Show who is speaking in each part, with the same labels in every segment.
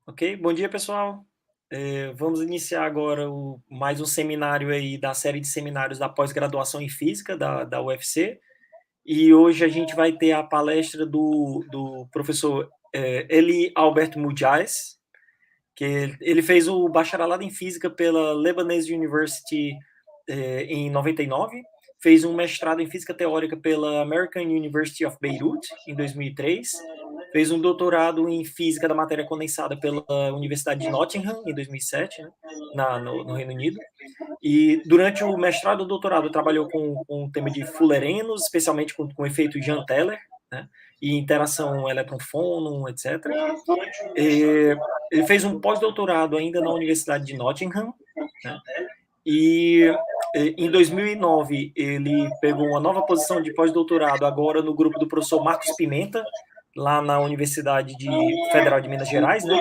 Speaker 1: Ok? Bom dia, pessoal. Vamos iniciar agora mais um seminário aí da série de seminários da pós-graduação em Física da UFC. E hoje a gente vai ter a palestra do professor Elie Albert Moujaess, que ele fez o bacharelado em Física pela Lebanese University em 99, fez um mestrado em Física Teórica pela American University of Beirut em 2003, fez um doutorado em Física da Matéria Condensada pela Universidade de Nottingham em 2007, né, no Reino Unido. E durante o mestrado e o doutorado trabalhou com o tema de fullerenos, especialmente com o efeito Jean Teller, né, e interação elétron-fônon, etc. Ele fez um pós-doutorado ainda na Universidade de Nottingham, né, e em 2009 ele pegou uma nova posição de pós-doutorado agora no grupo do professor Marcos Pimenta, lá na Universidade Federal de Minas Gerais, né?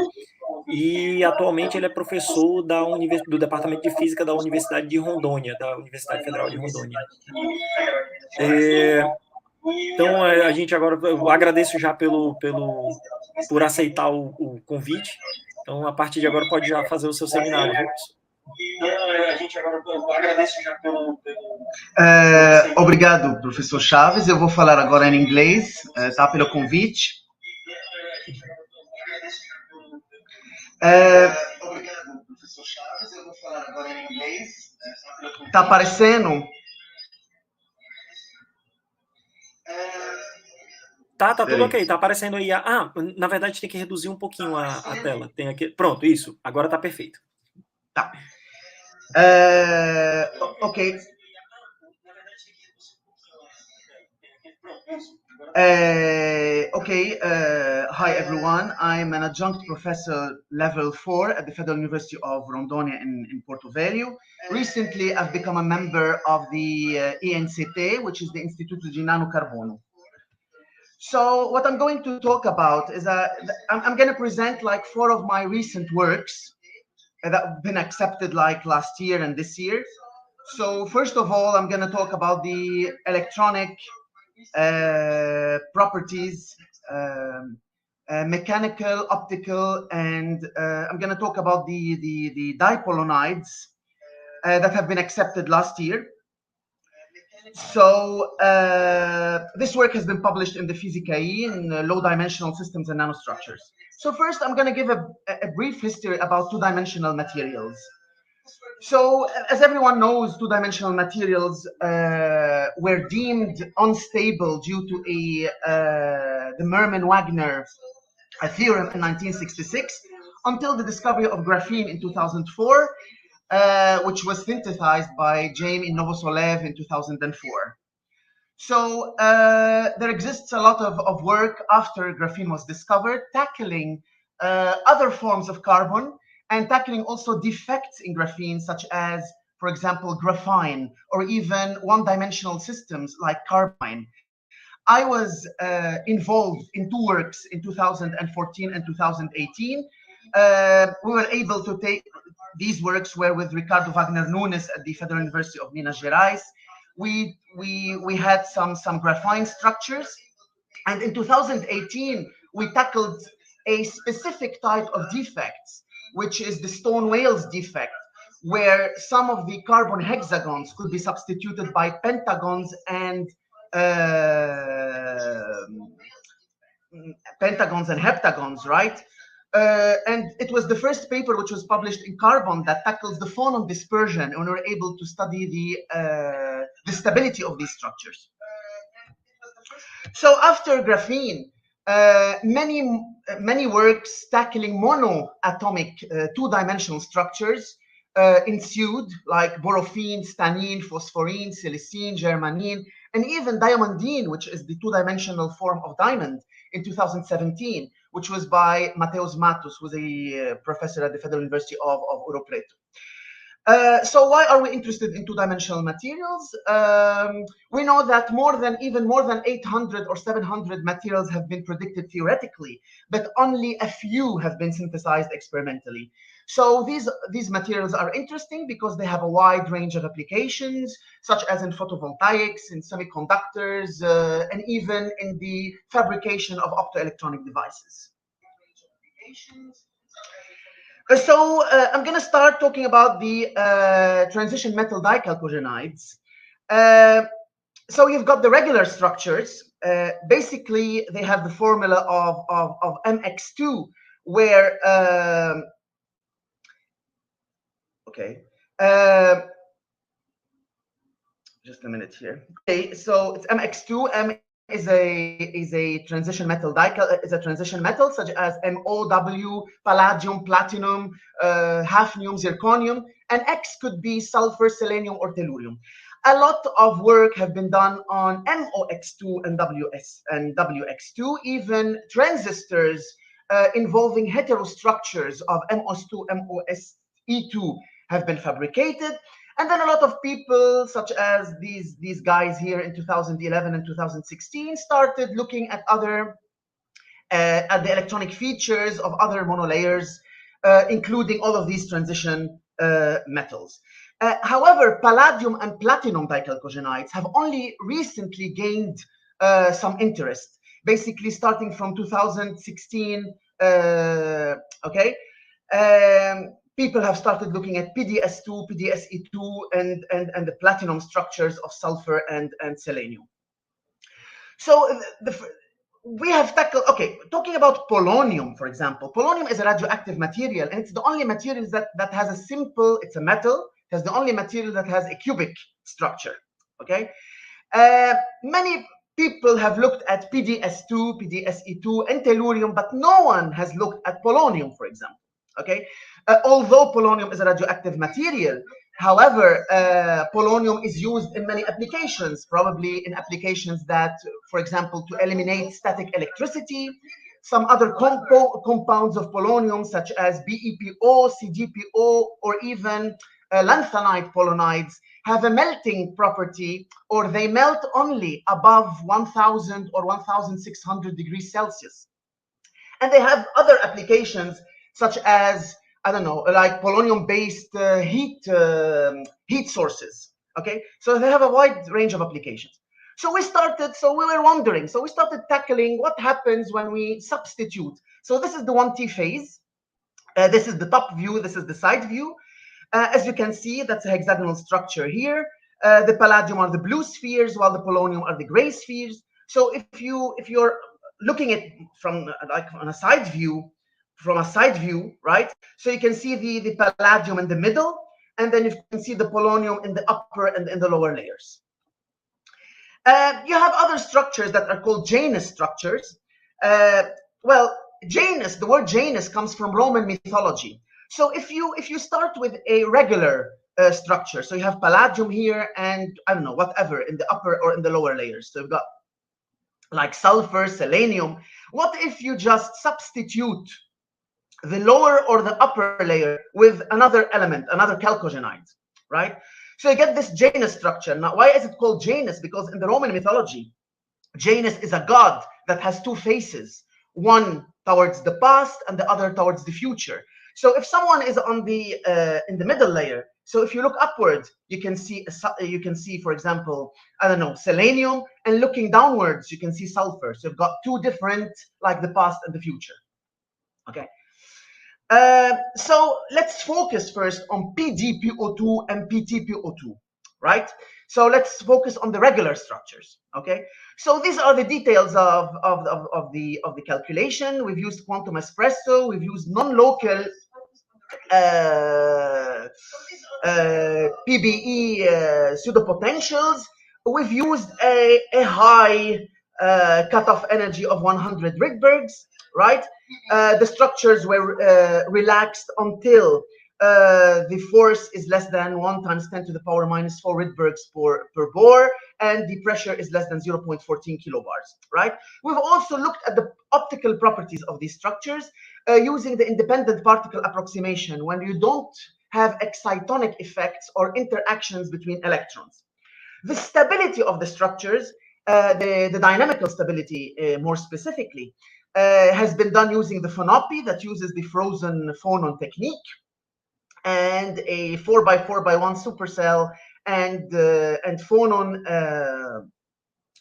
Speaker 1: E atualmente ele é professor do Departamento de Física da Universidade de Rondônia, da Universidade Federal de Rondônia. Então, a gente agora, eu agradeço já por aceitar o convite. Então, a partir de agora, pode já fazer o seu seminário, viu?
Speaker 2: Então, a gente agora, eu agradeço já Obrigado, professor Chaves. Eu vou falar agora em inglês, tá? Pelo convite. Obrigado, professor Chaves. Eu vou falar agora em inglês. Tá aparecendo?
Speaker 1: Tá tudo ok, tá aparecendo aí. Na verdade tem que reduzir um pouquinho a tela. Tem aqui. Pronto, isso. Agora tá perfeito.
Speaker 2: Tá. Ok. Hi everyone. I'm an adjunct professor level 4 at the Federal University of Rondônia in Porto Velho. Recently, I've become a member of the INCT, which is the Instituto de Nanocarbono. So what I'm going to talk about is I'm going to present like 4 of my recent works that have been accepted like last year and this year. So first of all, I'm going to talk about the electronic properties, mechanical, optical, and I'm going to talk about the dipolonides that have been accepted last year. So this work has been published in the Physicae in low-dimensional systems and nanostructures. So first, I'm going to give a brief history about two-dimensional materials. So as everyone knows, two-dimensional materials were deemed unstable due to the Mermin-Wagner theorem in 1966 until the discovery of graphene in 2004, which was synthesized by James Novoselov in 2004. So there exists a lot of work after graphene was discovered, tackling other forms of carbon and tackling also defects in graphene, such as, for example, graphene, or even one-dimensional systems like carbine. I was involved in 2 works in 2014 and 2018. We were able to take these works were with Ricardo Wagner Nunes at the Federal University of Minas Gerais. We had some graphene structures, and in 2018 we tackled a specific type of defects, which is the stone whales defect, where some of the carbon hexagons could be substituted by pentagons and heptagons, right? And it was the first paper which was published in Carbon that tackles the phonon dispersion, and we were able to study the stability of these structures. So after graphene, many works tackling monoatomic two-dimensional structures ensued, like borophene, stannine, phosphorine, silicene, germanine, and even diamondine, which is the two-dimensional form of diamond, in 2017, which was by Mateus Matos, who's a professor at the Federal University of Ouro Preto. So why are we interested in two-dimensional materials? We know that even more than 800 or 700 materials have been predicted theoretically, but only a few have been synthesized experimentally. So these materials are interesting because they have a wide range of applications, such as in photovoltaics, in semiconductors, and even in the fabrication of optoelectronic devices. So I'm going to start talking about the transition metal dichalcogenides. So you've got the regular structures. Basically, they have the formula of MX2, where okay. Just a minute here. Okay, so it's MX2. M is a transition metal is a transition metal such as MOW, palladium, platinum, hafnium, zirconium, and X could be sulfur, selenium, or tellurium. A lot of work have been done on MOX2 and WX2, even transistors involving heterostructures of MOS2, MOSE2 have been fabricated. And then a lot of people, such as these guys here in 2011 and 2016, started looking at at the electronic features of other monolayers, including all of these transition metals. However, palladium and platinum dichalcogenides have only recently gained some interest, basically starting from 2016. Okay. People have started looking at PDS2, PDSE2, and the platinum structures of sulfur and selenium. So we have tackled, okay, talking about polonium, for example. Polonium is a radioactive material, and it's the only material that has a simple, it's a metal, it's the only material that has a cubic structure, okay? Many people have looked at PDS2, PDSE2, and tellurium, but no one has looked at polonium, for example, okay? Although polonium is a radioactive material, however, polonium is used in many applications, probably in applications that, for example, to eliminate static electricity. Some other compounds of polonium, such as BePO, CdPO, or even lanthanide polonides, have a melting property, or they melt only above 1000 or 1600 degrees Celsius. And they have other applications, such as, I don't know, like polonium-based heat sources, okay? So they have a wide range of applications. So we were wondering, so we started tackling what happens when we substitute. So this is the 1T phase. This is the top view, this is the side view. As you can see, that's a hexagonal structure here. The palladium are the blue spheres, while the polonium are the gray spheres. So if you're looking at from like on a side view, right? So you can see the palladium in the middle, and then you can see the polonium in the upper and in the lower layers. You have other structures that are called Janus structures. Well, Janus, the word Janus comes from Roman mythology. So if you start with a regular structure, so you have palladium here and I don't know, whatever in the upper or in the lower layers. So you've got like sulfur, selenium. What if you just substitute the lower or the upper layer with another element, another chalcogenide, right? So you get this Janus structure. Now, why is it called Janus? Because in the Roman mythology, Janus is a god that has two faces, one towards the past and the other towards the future. So if someone is on the in the middle layer, so if you look upwards, you can see, for example, I don't know, selenium, and looking downwards, you can see sulfur. So you've got two different, like the past and the future. Okay. So let's focus first on PdPo2 and PtPo2, right? So let's focus on the regular structures. Okay. So these are the details of the calculation. We've used quantum espresso. We've used non-local PBE pseudopotentials. We've used a high cutoff energy of 100 Rydbergs, right? The structures were relaxed until the force is less than 1 × 10⁻⁴ Rydbergs per Bohr, and the pressure is less than 0.14 kilobars, right? We've also looked at the optical properties of these structures using the independent particle approximation when you don't have excitonic effects or interactions between electrons. The stability of the structures, the dynamical stability more specifically, has been done using the phonopi that uses the frozen phonon technique, and a 4x4x1 supercell and phonon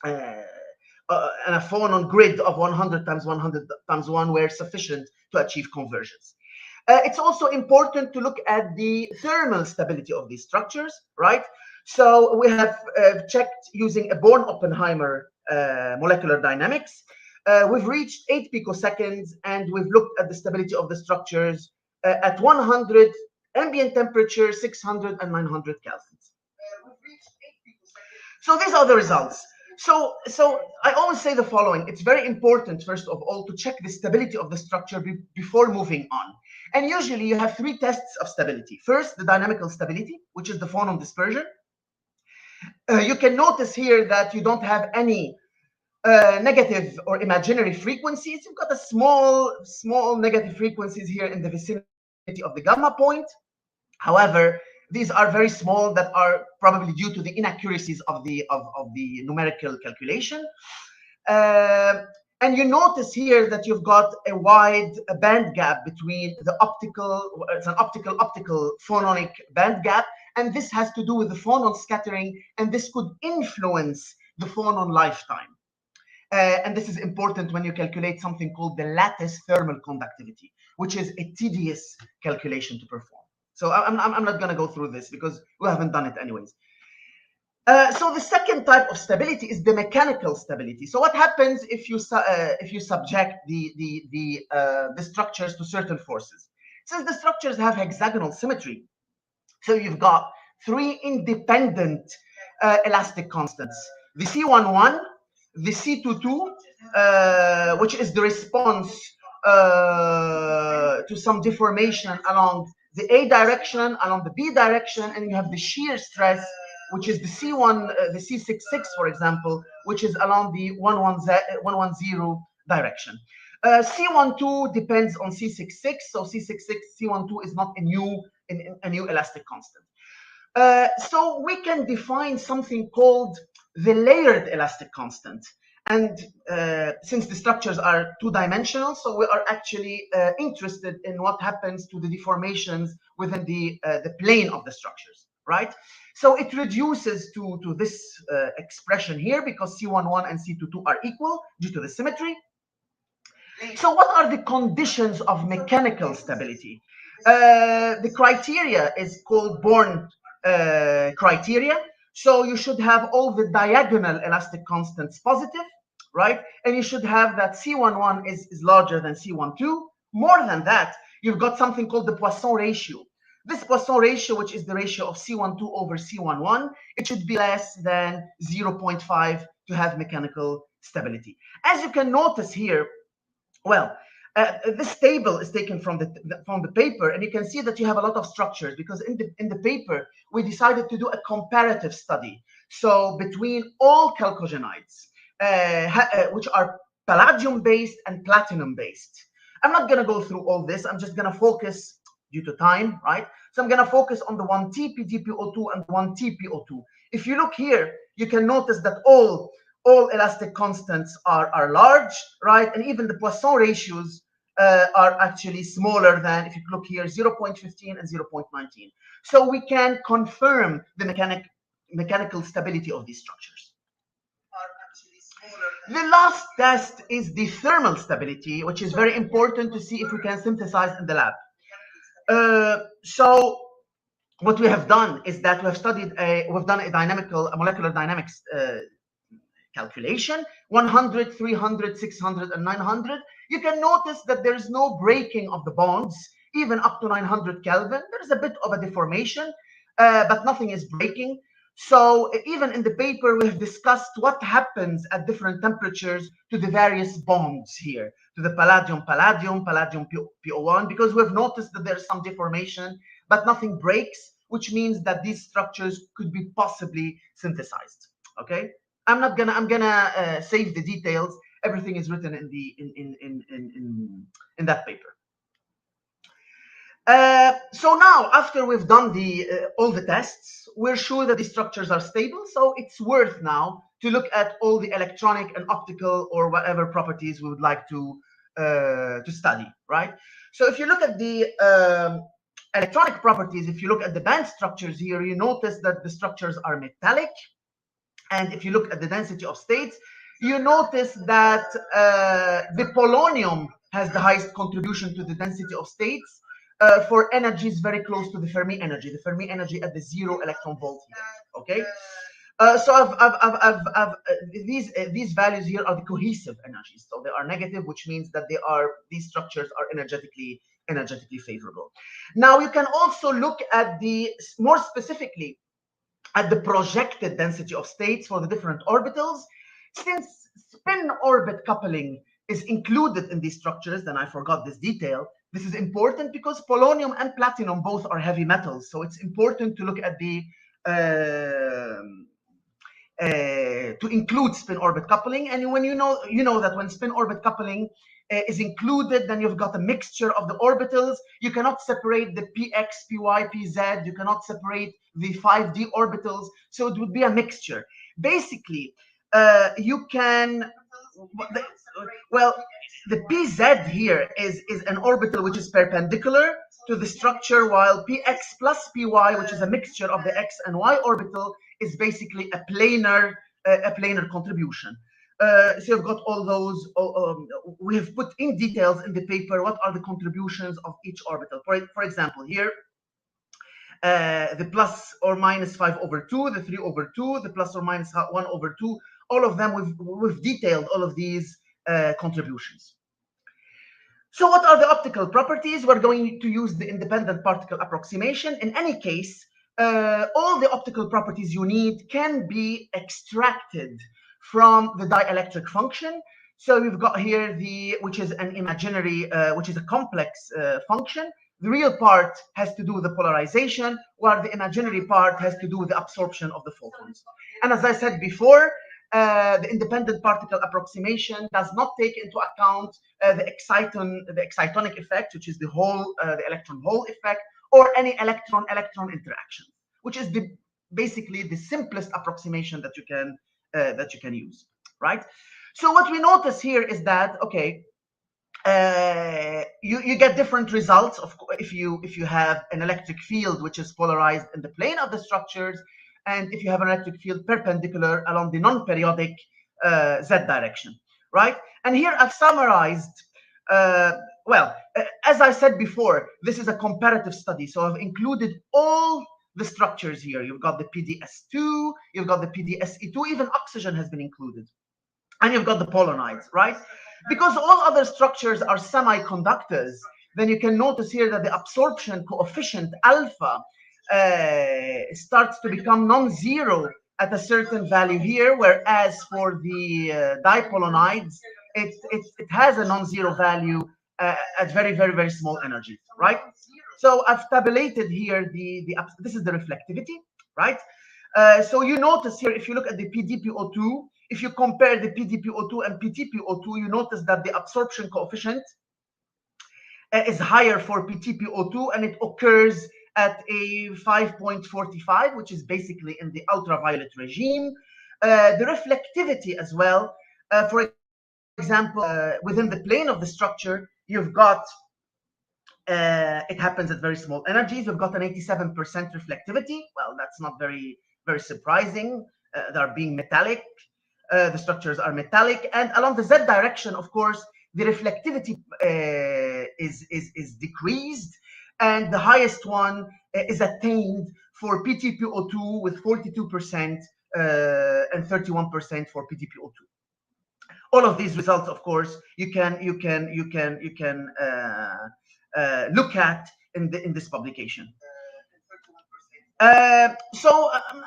Speaker 2: and a phonon grid of 100 × 100 × 1 were sufficient to achieve convergence. It's also important to look at the thermal stability of these structures, right? So we have checked using a Born-Oppenheimer molecular dynamics. We've reached 8 picoseconds, and we've looked at the stability of the structures at 100 ambient temperature, 600 and 900 kelvins. So these are the results. So I always say the following. It's very important, first of all, to check the stability of the structure before moving on. And usually you have 3 tests of stability. First, the dynamical stability, which is the phonon dispersion. You can notice here that you don't have any negative or imaginary frequencies. You've got a small negative frequencies here in the vicinity of the gamma point. However, these are very small, that are probably due to the inaccuracies of the numerical calculation. And you notice here that you've got a wide band gap between the optical, it's an optical phononic band gap, and this has to do with the phonon scattering, and this could influence the phonon lifetime. And this is important when you calculate something called the lattice thermal conductivity, which is a tedious calculation to perform. So I'm not going to go through this because we haven't done it anyways. So the second type of stability is the mechanical stability. So what happens if you subject the structures to certain forces? Since the structures have hexagonal symmetry, so you've got 3 independent elastic constants: the C11, the C22, which is the response to some deformation along the A direction, along the B direction, and you have the shear stress, which is the C1, the C66, for example, which is along the 110 direction. C12 depends on C66, so C66, C12 is not a new elastic constant. So we can define something called the layered elastic constant. And since the structures are 2-dimensional, so we are actually interested in what happens to the deformations within the plane of the structures, right? So it reduces to this expression here, because C11 and C22 are equal due to the symmetry. So what are the conditions of mechanical stability? The criteria is called Born criteria. So you should have all the diagonal elastic constants positive, right? And you should have that C11 is larger than C12. More than that, you've got something called the Poisson ratio. This Poisson ratio, which is the ratio of C12 over C11, it should be less than 0.5 to have mechanical stability. As you can notice here, well, this table is taken from the paper, and you can see that you have a lot of structures, because in the paper we decided to do a comparative study. So between all chalcogenides, which are palladium based and platinum based. I'm not going to go through all this. I'm just going to focus, due to time, right? So I'm going to focus on the 1T dipO2 and 1T PO2. If you look here, you can notice that all elastic constants are large, right? And even the Poisson ratios are actually smaller than, if you look here, 0.15 and 0.19. So we can confirm the mechanical stability of these structures. The last test is the thermal stability, which is very important to see if we can synthesize in the lab. So what we have done is that we've done a molecular dynamics calculation, 100, 300, 600, and 900. You can notice that there is no breaking of the bonds, even up to 900 Kelvin. There is a bit of a deformation, but nothing is breaking. So even in the paper, we've discussed what happens at different temperatures to the various bonds here, to the palladium, PO1, because we've noticed that there's some deformation, but nothing breaks, which means that these structures could be possibly synthesized. Okay, I'm gonna save the details. Everything is written in that paper. So now, after we've done all the tests, we're sure that the structures are stable. So it's worth now to look at all the electronic and optical or whatever properties we would like to study, right? So if you look at the electronic properties, if you look at the band structures here, you notice that the structures are metallic. And if you look at the density of states, you notice that the polonium has the highest contribution to the density of states. for energies very close to the Fermi energy at the 0 electron volt here. Okay, so these values here are the cohesive energies, so they are negative, which means that these structures are energetically favorable. Now you can also look at more specifically at the projected density of states for the different orbitals. Since spin orbit coupling is included in these structures, then I forgot this detail. This is important because polonium and platinum both are heavy metals, so it's important to look at the to include spin orbit coupling. And when you know that when spin orbit coupling is included, then you've got a mixture of the orbitals. You cannot separate the px, py, pz. You cannot separate the 5d orbitals, so it would be a mixture. Basically, you can, well, the pz here is an orbital which is perpendicular to the structure, while px plus py, which is a mixture of the x and y orbital, is basically a planar contribution. So you've got all those. We have put in details in the paper what are the contributions of each orbital. For example, here, the plus or minus 5/2, the 3/2, the plus or minus 1/2. All of them, we've detailed all of these contributions. So what are the optical properties? We're going to use the independent particle approximation. In any case, all the optical properties you need can be extracted from the dielectric function. So we've got here which is an imaginary, which is a complex function. The real part has to do with the polarization, while the imaginary part has to do with the absorption of the photons. And as I said before, the independent particle approximation does not take into account the excitonic effect, which is the electron hole effect, or any electron-electron interaction, which is basically the simplest approximation that you can use, right? So what we notice here is that, okay, you get different results if you have an electric field which is polarized in the plane of the structures, and if you have an electric field perpendicular along the non-periodic z direction, right? And here I've summarized, as I said before, this is a comparative study, so I've included all the structures here. You've got the PDS2, you've got the PDSE2, even oxygen has been included, and you've got the polonides, right? Because all other structures are semiconductors, then you can notice here that the absorption coefficient alpha starts to become non-zero at a certain value here, whereas for the dipolonides, it has a non-zero value at very, very, very small energies, right? So I've tabulated here this is the reflectivity, right? So you notice here, if you look at the PdPo2, if you compare the PdPo2 and PtPo2, you notice that the absorption coefficient is higher for PtPo2, and it occurs at a 5.45, which is basically in the ultraviolet regime. The reflectivity as well, for example, within the plane of the structure, you've got, it happens at very small energies. You've got an 87% reflectivity. Well, that's not very, very surprising. They're being metallic. The structures are metallic. And along the z direction, of course, the reflectivity is decreased. And the highest one is attained for PtPo2 with 42% and 31% for PtPo2. All of these results, of course, you can look at in this publication. So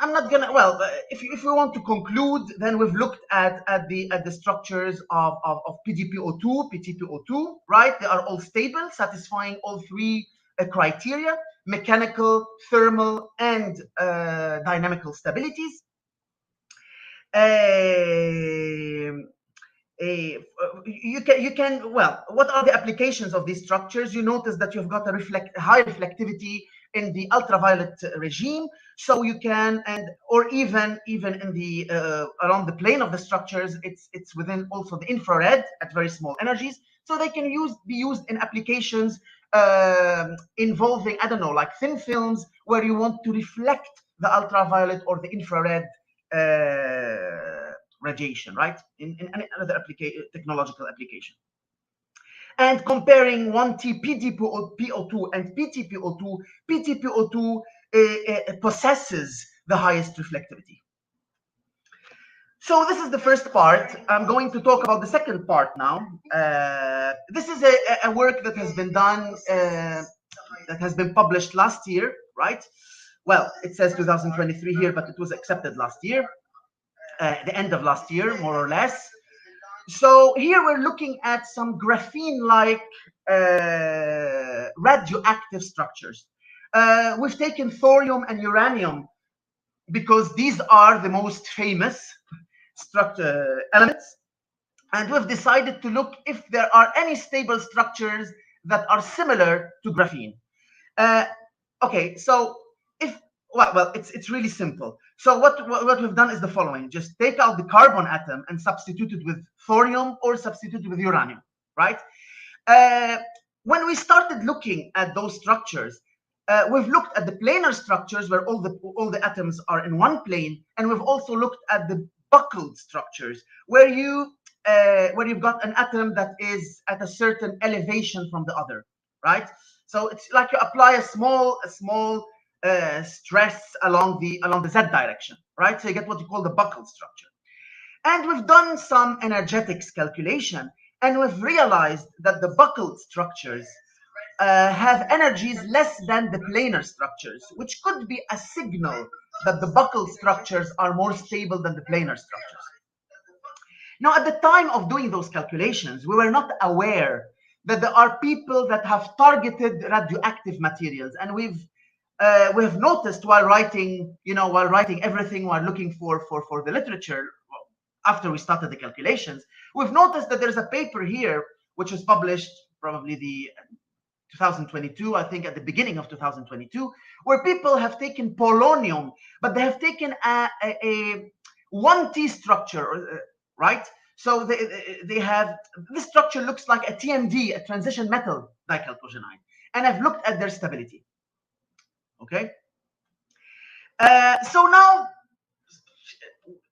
Speaker 2: I'm not gonna. Well, if we want to conclude, then we've looked at the structures of PdPo2, PtPo2, right? They are all stable, satisfying all three criteria: mechanical, thermal, and dynamical stabilities. You can. Well, what are the applications of these structures? You notice that you've got a high reflectivity in the ultraviolet regime, so you can, or even in the along the plane of the structures, it's within also the infrared at very small energies, so they can be used in applications involving, I don't know, like thin films, where you want to reflect the ultraviolet or the infrared radiation, right? In another technological application. And comparing 1T PdPo2 and PtPo2, PtPo2 possesses the highest reflectivity. So this is the first part. I'm going to talk about the second part now. This is a work that has been done, that has been published last year, right? Well, it says 2023 here, but it was accepted last year, the end of last year, more or less. So here we're looking at some graphene-like radioactive structures. We've taken thorium and uranium because these are the most famous elements, and we've decided to look if there are any stable structures that are similar to graphene. Okay, so it's really simple. So what we've done is the following: just take out the carbon atom and substitute it with thorium or substitute it with uranium, right? When we started looking at those structures, we've looked at the planar structures where all the atoms are in one plane, and we've also looked at the buccal structures where you've got an atom that is at a certain elevation from the other, right? So it's like you apply a small stress along the z direction, right? So you get what you call the buccal structure. And we've done some energetics calculation, and we've realized that the buccal structures have energies less than the planar structures, which could be a signal that the buccal structures are more stable than the planar structures. Now, at the time of doing those calculations, we were not aware that there are people that have targeted radioactive materials, and we've noticed while writing everything, while looking for the literature after we started the calculations, we've noticed that there's a paper here which was published probably the 2022, I think at the beginning of 2022, where people have taken polonium, but they have taken a 1T structure, right? So they have, this structure looks like a TMD, a transition metal dichalcogenide, and I've looked at their stability. Okay. So now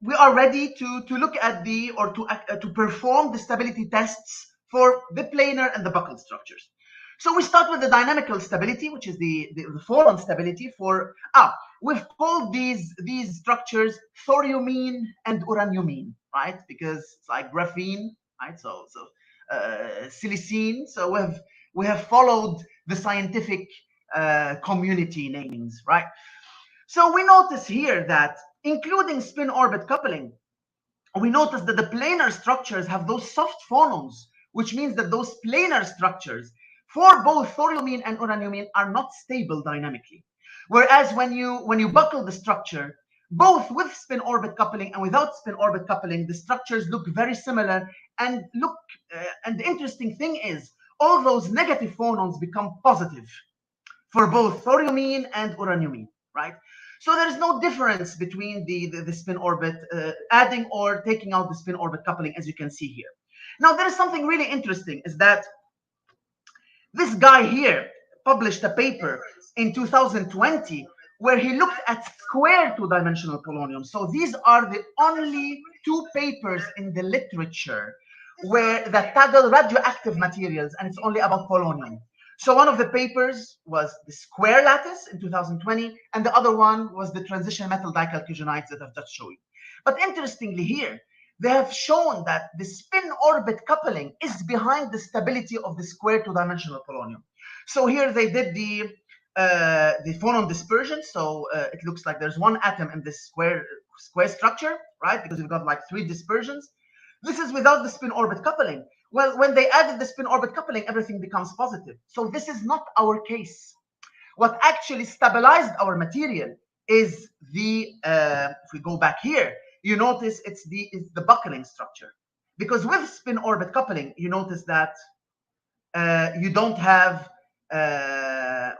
Speaker 2: we are ready to look at to perform the stability tests for the planar and the buccal structures. So we start with the dynamical stability, which is the phonon stability for, we've called these structures thoriumene and uraniumene, right? Because it's like graphene, right? So silicene. So we have followed the scientific community namings, right? So we notice here that, including spin-orbit coupling, we notice that the planar structures have those soft phonons, which means that those planar structures for both thoriumene and uraniumene are not stable dynamically. Whereas when you buckle the structure, both with spin-orbit coupling and without spin-orbit coupling, the structures look very similar. And and the interesting thing is, all those negative phonons become positive for both thoriumene and uraniumene, right? So there is no difference between the spin-orbit, adding or taking out the spin-orbit coupling, as you can see here. Now, there is something really interesting, is that this guy here published a paper in 2020 where he looked at square two-dimensional polonium. So these are the only two papers in the literature that tackle radioactive materials, and it's only about polonium. So one of the papers was the square lattice in 2020, and the other one was the transition metal dichalcogenides that I've just shown you. But interestingly here, they have shown that the spin-orbit coupling is behind the stability of the square two-dimensional polonium. So here they did the phonon dispersion. So it looks like there's one atom in this square structure, right? Because we've got like 3 dispersions. This is without the spin-orbit coupling. Well, when they added the spin-orbit coupling, everything becomes positive. So this is not our case. What actually stabilized our material is if we go back here, you notice it's the buckling structure. Because with spin-orbit coupling, you notice that you don't have,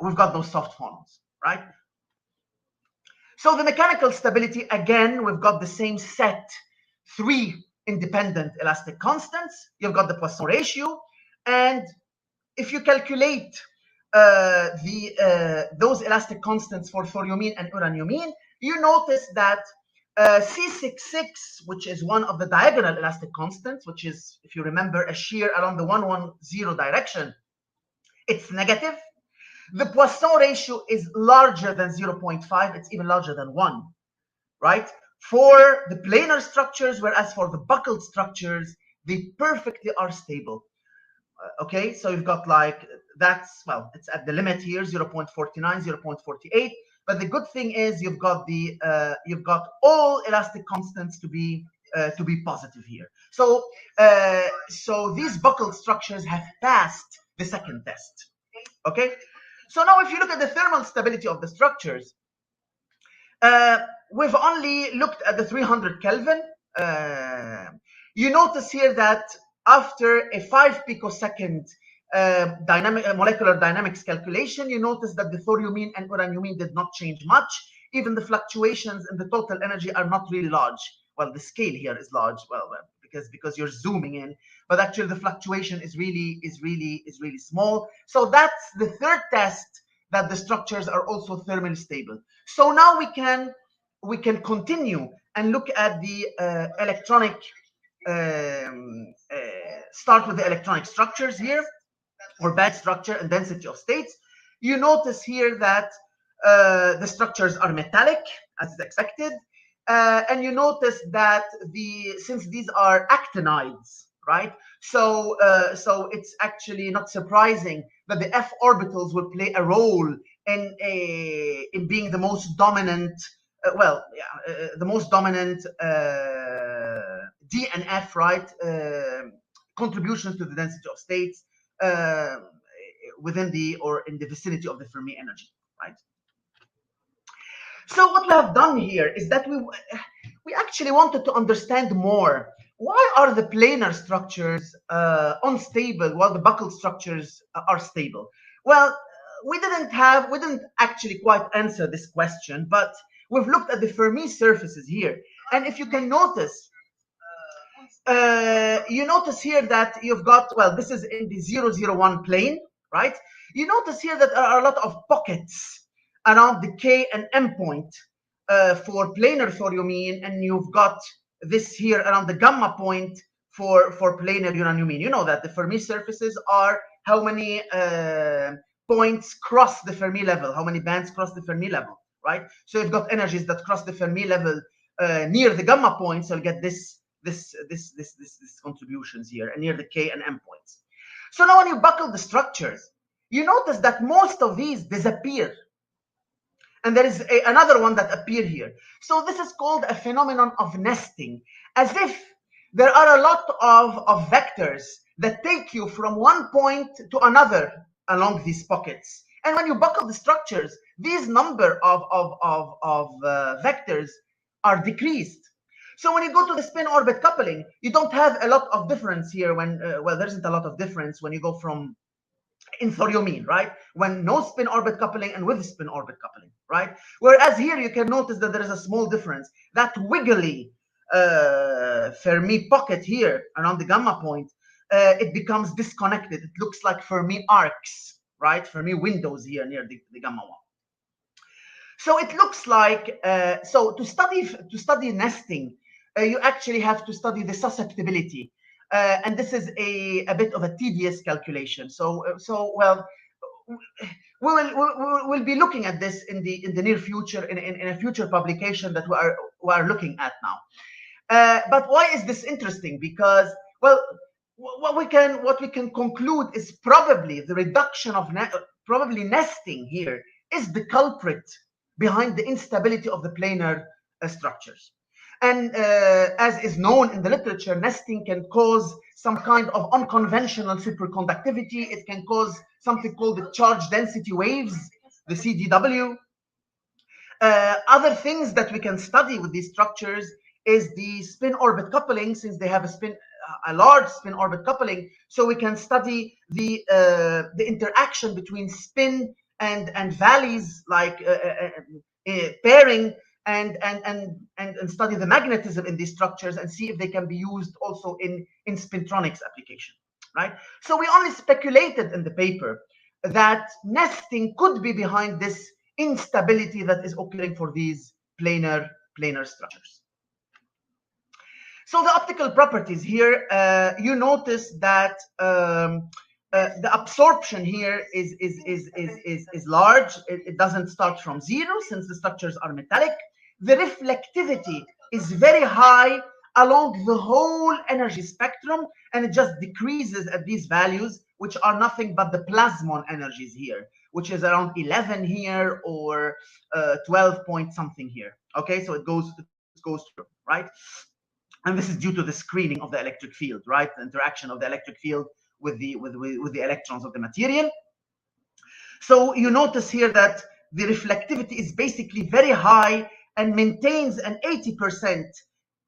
Speaker 2: we've got those soft phonons, right? So the mechanical stability, again, we've got the same set, 3 independent elastic constants. You've got the Poisson ratio, and if you calculate those elastic constants for thoriumene and uraniumene, you notice that C66, which is one of the diagonal elastic constants, which is, if you remember, a shear along the 110 direction, it's negative. The Poisson ratio is larger than 0.5. It's even larger than 1, right? For the planar structures, whereas for the buccal structures, they perfectly are stable. Okay, so you've got like, that's, well, it's at the limit here, 0.49, 0.48. But the good thing is you've got all elastic constants to be positive here. So so these buccal structures have passed the second test. Okay, so now if you look at the thermal stability of the structures, we've only looked at the 300 Kelvin. You notice here that after a 5 picosecond molecular dynamics calculation, you notice that the thoriumene and uraniumene did not change much. Even the fluctuations in the total energy are not really large. Well, the scale here is large, well, because you're zooming in, but actually the fluctuation is really small. So that's the third test, that the structures are also thermally stable. So now we can continue and look at the electronic. Start with the electronic structures here, or band structure and density of states. You notice here that the structures are metallic, as expected, and you notice that since these are actinides, right? So it's actually not surprising that the f orbitals will play a role in being the most dominant. The most dominant D and F, right? Contributions to the density of states within or in the vicinity of the Fermi energy, right? So what we have done here is that we actually wanted to understand more. Why are the planar structures unstable while the buccal structures are stable? Well, we didn't actually quite answer this question, but we've looked at the Fermi surfaces here, and if you can notice, you notice here that you've got, well, this is in the 001 plane, right? You notice here that there are a lot of pockets around the K and M point for planar thoriumene, and you've got this here around the gamma point for planar uraniumene. You know that the Fermi surfaces are how many points cross the Fermi level, how many bands cross the Fermi level, right? So you've got energies that cross the Fermi level near the gamma point, so you'll get this contributions here, and near the K and M points. So now when you buckle the structures, you notice that most of these disappear, and there is another one that appear here. So this is called a phenomenon of nesting, as if there are a lot of vectors that take you from one point to another along these pockets. And when you buckle the structures, these number of vectors are decreased. So when you go to the spin-orbit coupling, you don't have a lot of difference here when, well, there isn't a lot of difference when you go from in thoriumene, right? When no spin-orbit coupling and with spin-orbit coupling, right? Whereas here you can notice that there is a small difference. That wiggly Fermi pocket here around the gamma point, it becomes disconnected. It looks like Fermi arcs, right? Fermi windows here near the gamma one. So it looks like, so to study nesting, you actually have to study the susceptibility, and this is a bit of a tedious calculation. So well, we'll be looking at this in the near future in a future publication that we are looking at now. But why is this interesting? Because, well, what we can conclude is probably the reduction of probably nesting here is the culprit behind the instability of the planar structures. And as is known in the literature, nesting can cause some kind of unconventional superconductivity. It can cause something called the charge density waves, the CDW. Other things that we can study with these structures is the spin-orbit coupling, since they have a large spin-orbit coupling. So we can study the interaction between spin and valleys, like pairing, and study the magnetism in these structures and see if they can be used also in spintronics application, right? So we only speculated in the paper that nesting could be behind this instability that is occurring for these planar structures. So the optical properties here, you notice that the absorption here is large. It doesn't start from zero since the structures are metallic. The reflectivity is very high along the whole energy spectrum, and it just decreases at these values, which are nothing but the plasmon energies here, which is around 11 here or 12 point something here. Okay, so it goes through, right? And this is due to the screening of the electric field, right? The interaction of the electric field with the electrons of the material. So you notice here that the reflectivity is basically very high and maintains an 80%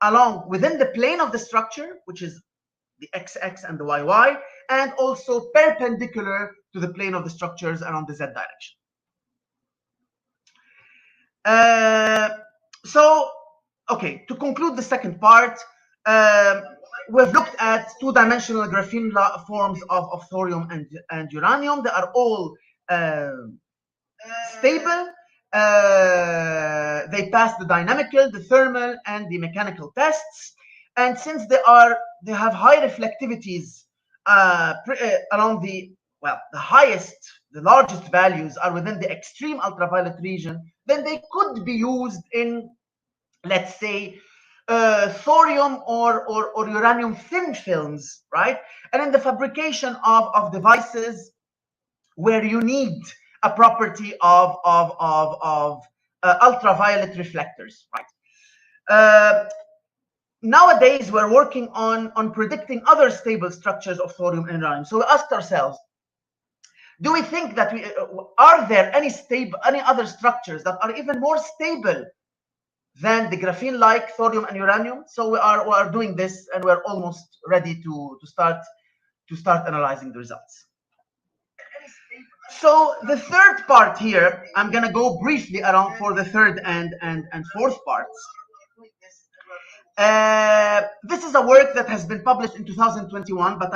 Speaker 2: along within the plane of the structure, which is the XX and the YY, and also perpendicular to the plane of the structures around the Z direction. Okay, to conclude the second part, we've looked at two-dimensional graphene forms of thorium and uranium. They are all stable. They pass the dynamical, the thermal, and the mechanical tests. And since they have high reflectivities along the largest values are within the extreme ultraviolet region, then they could be used in, let's say, thorium or uranium thin films, right? And in the fabrication of devices where you need a property of ultraviolet reflectors, right? Nowadays, we're working on predicting other stable structures of thorium and uranium. So we asked ourselves, do we think that are there any other structures that are even more stable than the graphene-like thorium and uranium? So we are doing this, and we're almost ready to start analyzing the results. So the third part here, I'm going to go briefly around for the third and fourth parts. This is a work that has been published in 2021, but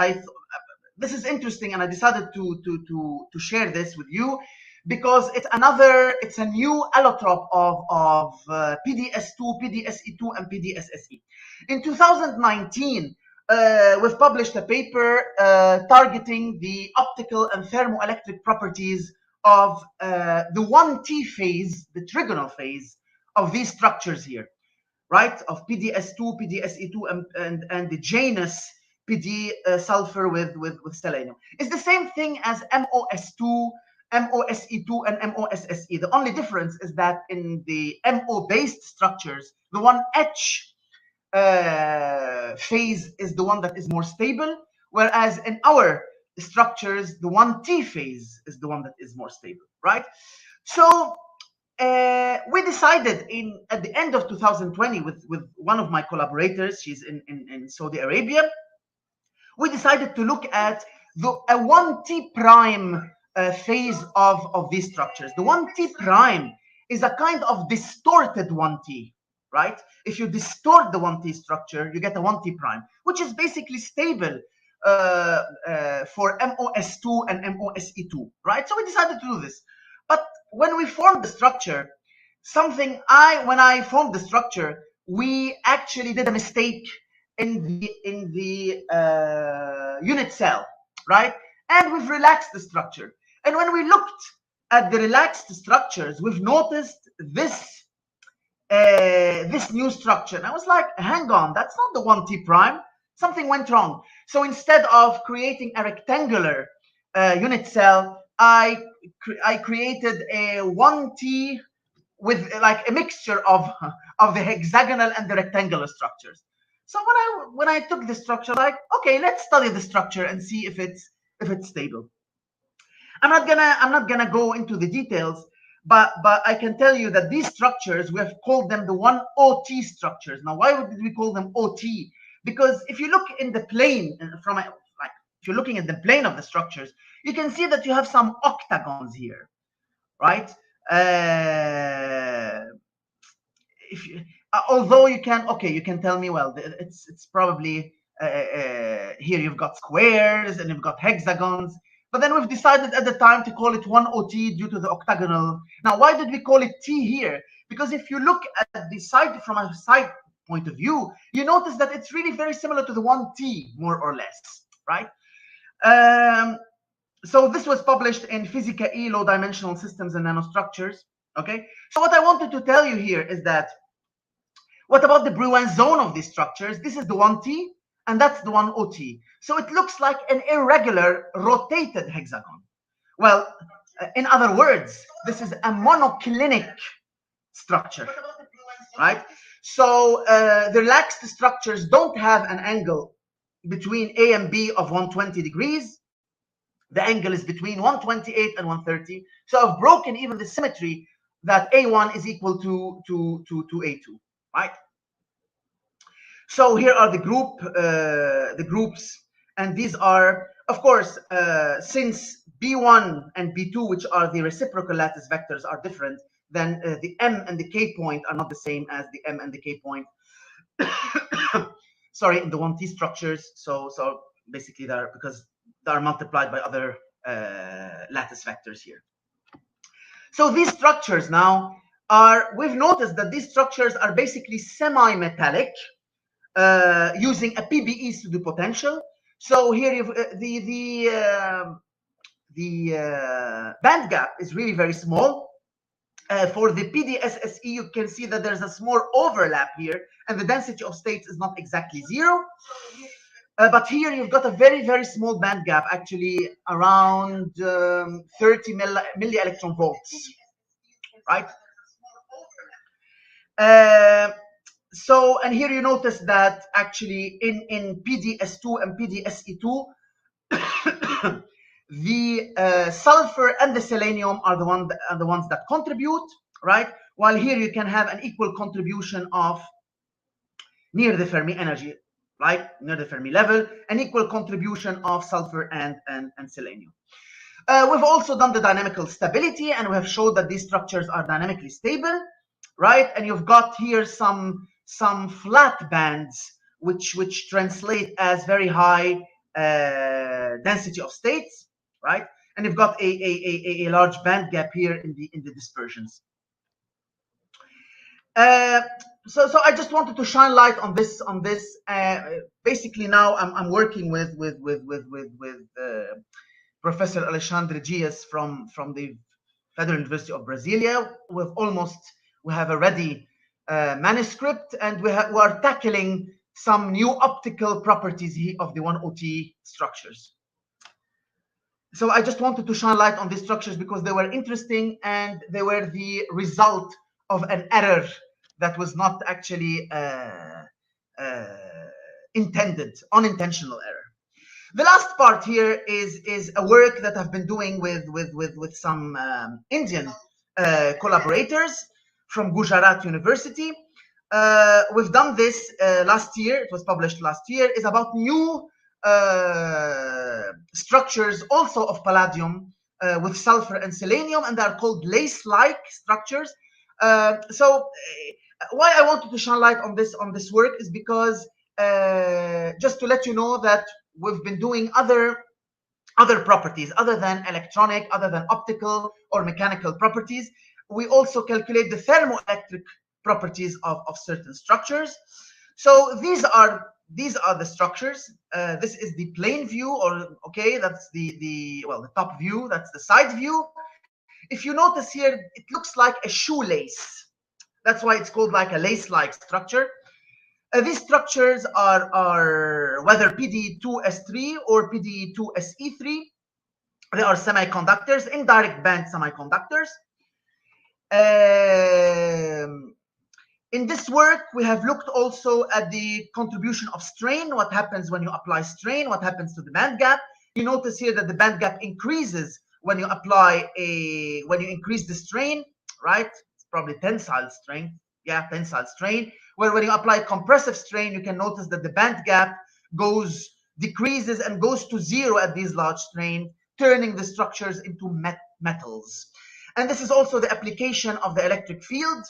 Speaker 2: this is interesting, and I decided to share this with you because it's a new allotrope of PDS2, PDSE2, and PDSSE. In 2019, we've published a paper targeting the optical and thermoelectric properties of the 1T phase, the trigonal phase of these structures here, right? Of PDS2, PDSE2, and the Genus PD sulfur with selenium. It's the same thing as MOS2, MOSE2, and MOSSE. The only difference is that in the MO-based structures, the 1H phase is the one that is more stable, whereas in our structures, the 1T phase is the one that is more stable, right? So we decided at the end of 2020 with one of my collaborators, she's in Saudi Arabia, we decided to look at a 1T prime phase of these structures. The 1T prime is a kind of distorted 1T, right? If you distort the 1T structure, you get a 1T prime, which is basically stable for MOS2 and MOSE2, right? So we decided to do this. But when we formed the structure, when I formed the structure, we actually did a mistake in the unit cell, right? And we've relaxed the structure. And when we looked at the relaxed structures, we've noticed this new structure. And I was like, hang on, that's not the 1T prime. Something went wrong. So instead of creating a rectangular unit cell, I created a 1T with like a mixture of the hexagonal and the rectangular structures. So when I took the structure, like, okay, let's study the structure and see if it's stable. I'm not gonna go into the details, but I can tell you that these structures, we have called them the 1OT structures. Now, why did we call them OT? Because if you look in the plane if you're looking at the plane of the structures, you can see that you have some octagons here, right? Although you can tell me, well, it's probably here you've got squares and you've got hexagons, but then we've decided at the time to call it 1OT due to the octagonal. Now, why did we call it T here? Because if you look at the side from a side point of view, you notice that it's really very similar to the 1T, more or less, right? So this was published in Física E, Low Dimensional Systems and Nanostructures. Okay, so what I wanted to tell you here is that, what about the Brouin zone of these structures? This is the 1T, and that's the 1OT. So it looks like an irregular rotated hexagon. Well, in other words, this is a monoclinic structure, right? So the relaxed structures don't have an angle between A and B of 120 degrees. The angle is between 128 and 130. So I've broken even the symmetry that A1 is equal to A2, right? So here are the groups, and these are, of course, since B1 and B2, which are the reciprocal lattice vectors, are different, then the M and the K point are not the same as the M and the K point. Sorry, in the 1T structures. So basically because they are multiplied by other lattice vectors here. So these structures now we've noticed that these structures are basically semi-metallic, using a PBE pseudopotential. So here you've, the band gap is really very small. For the PDSSE, you can see that there's a small overlap here, and the density of states is not exactly 0. But here you've got a very, very small band gap, actually around 30 milli-electron volts, right? So, and here you notice that actually in PDS2 and PDSE2, the sulfur and the selenium are the ones that contribute, right? While here you can have an equal contribution of near the Fermi energy, right? Near the Fermi level, an equal contribution of sulfur and selenium. We've also done the dynamical stability, and we have showed that these structures are dynamically stable, right? And you've got here some flat bands which translate as very high density of states, right? And you've got a large band gap here in the dispersions. So I just wanted to shine light on this. Basically, now I'm working with Professor Alexandre Dias from the Federal University of Brasilia. We have a ready manuscript, and we are tackling some new optical properties of the 1OT structures. So I just wanted to shine light on these structures because they were interesting, and they were the result of an error that was not actually intended, unintentional error. The last part here is a work that I've been doing with some Indian collaborators from Gujarat University. We've done this last year. It was published last year. It's about new structures also of palladium with sulfur and selenium, and they're called lace-like structures. So why I wanted to shine light on this work is because just to let you know that we've been doing other properties other than electronic, other than optical or mechanical properties. We also calculate the thermoelectric properties of certain structures. So these are the structures. This is the plane view, or okay, that's the top view. That's the side view. If you notice here, it looks like a shoelace. That's why it's called like a lace-like structure. These structures are whether PD2S3 or PD2SE3. They are semiconductors, indirect band semiconductors. In this work, we have looked also at the contribution of strain, what happens when you apply strain, what happens to the band gap. You notice here that the band gap increases when you increase the strain, right? It's probably tensile strain. Yeah, tensile strain. Where when you apply compressive strain, you can notice that the band gap decreases and goes to 0 at these large strain, turning the structures into metals. And this is also the application of the electric field.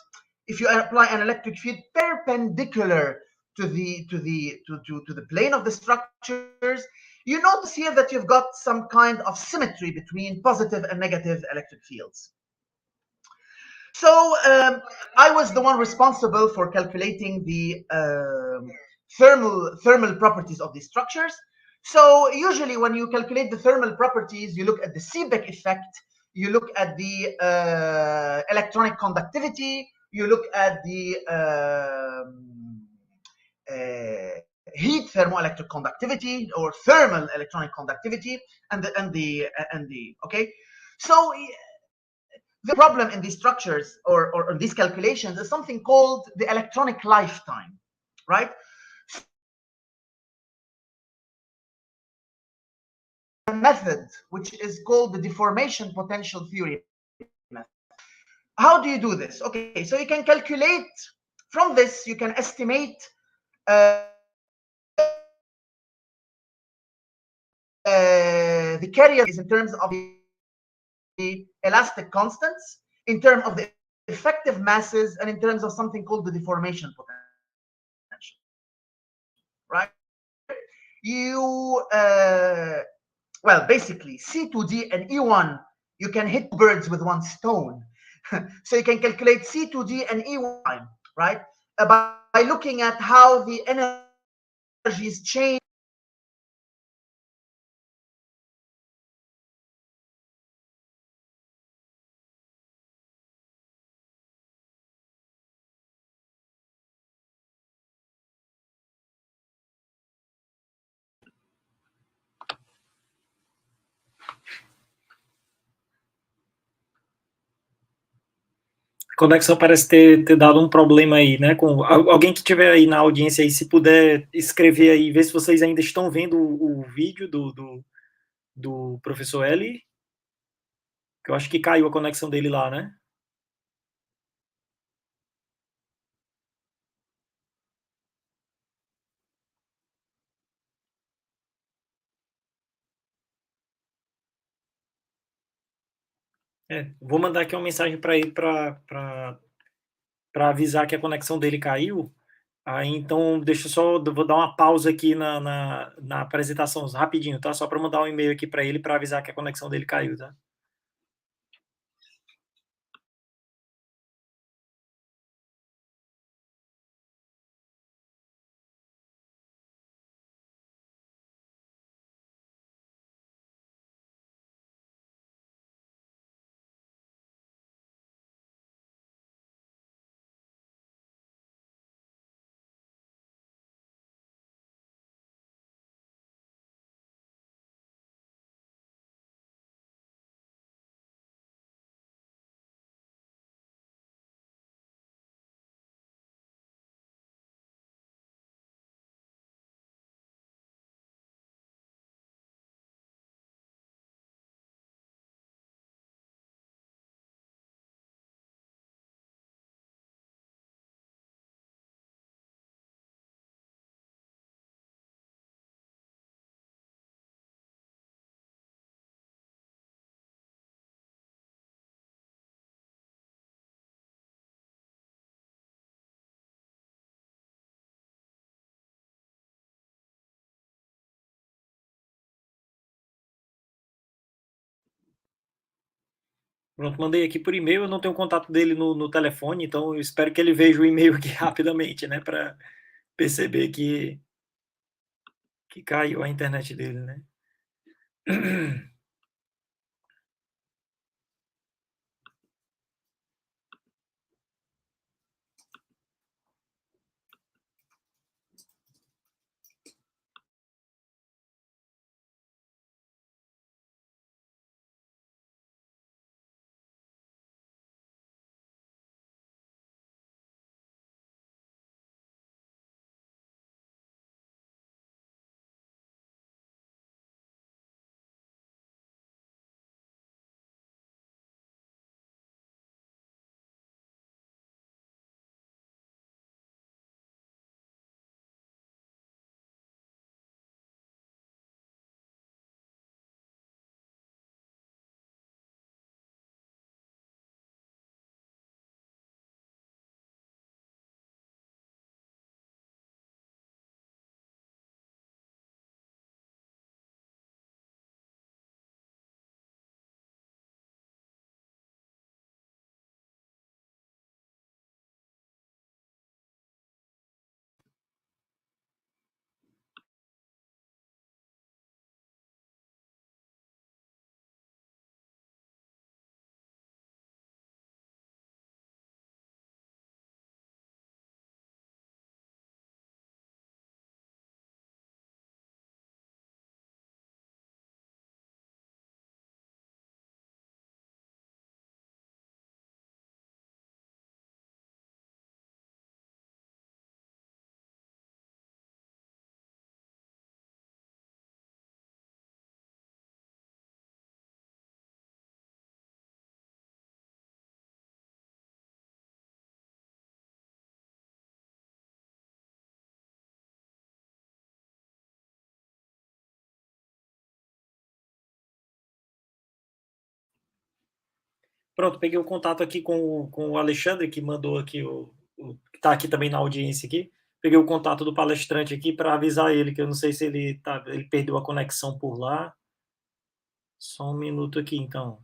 Speaker 2: If you apply an electric field perpendicular to the plane of the structures, you notice here that you've got some kind of symmetry between positive and negative electric fields. So I was the one responsible for calculating the thermal properties of these structures. So usually when you calculate the thermal properties, you look at the Seebeck effect, you look at the electronic conductivity, you look at the heat thermoelectric conductivity or thermal electronic conductivity, and the okay. So the problem in these structures or in these calculations is something called the electronic lifetime, right? A method which is called the deformation potential theory method. How do you do this? Okay, so you can calculate from this, you can estimate the carrier is in terms of the elastic constants, in terms of the effective masses, and in terms of something called the deformation potential, right? You well, basically C2D and E1, you can hit birds with one stone. So you can calculate C2D and E1, right? By looking at how the energies change.
Speaker 1: A conexão parece ter dado um problema aí, né? Com alguém que estiver aí na audiência aí, se puder escrever aí, ver se vocês ainda estão vendo o vídeo do professor Elie, que eu acho que caiu a conexão dele lá, né? Vou mandar aqui uma mensagem para ele para avisar que a conexão dele caiu. Aí então, deixa eu só, vou dar uma pausa aqui na apresentação rapidinho, tá? Só para mandar um e-mail aqui para ele para avisar que a conexão dele caiu, tá? Pronto, mandei aqui por e-mail, eu não tenho o contato dele no telefone, então eu espero que ele veja o e-mail aqui rapidamente, né, para perceber que caiu a internet dele, né. Pronto, peguei o contato aqui com o Alexandre, que mandou aqui que está aqui também na audiência aqui. Peguei o contato do palestrante aqui para avisar ele, que eu não sei se ele perdeu a conexão por lá. Só um minuto aqui, então.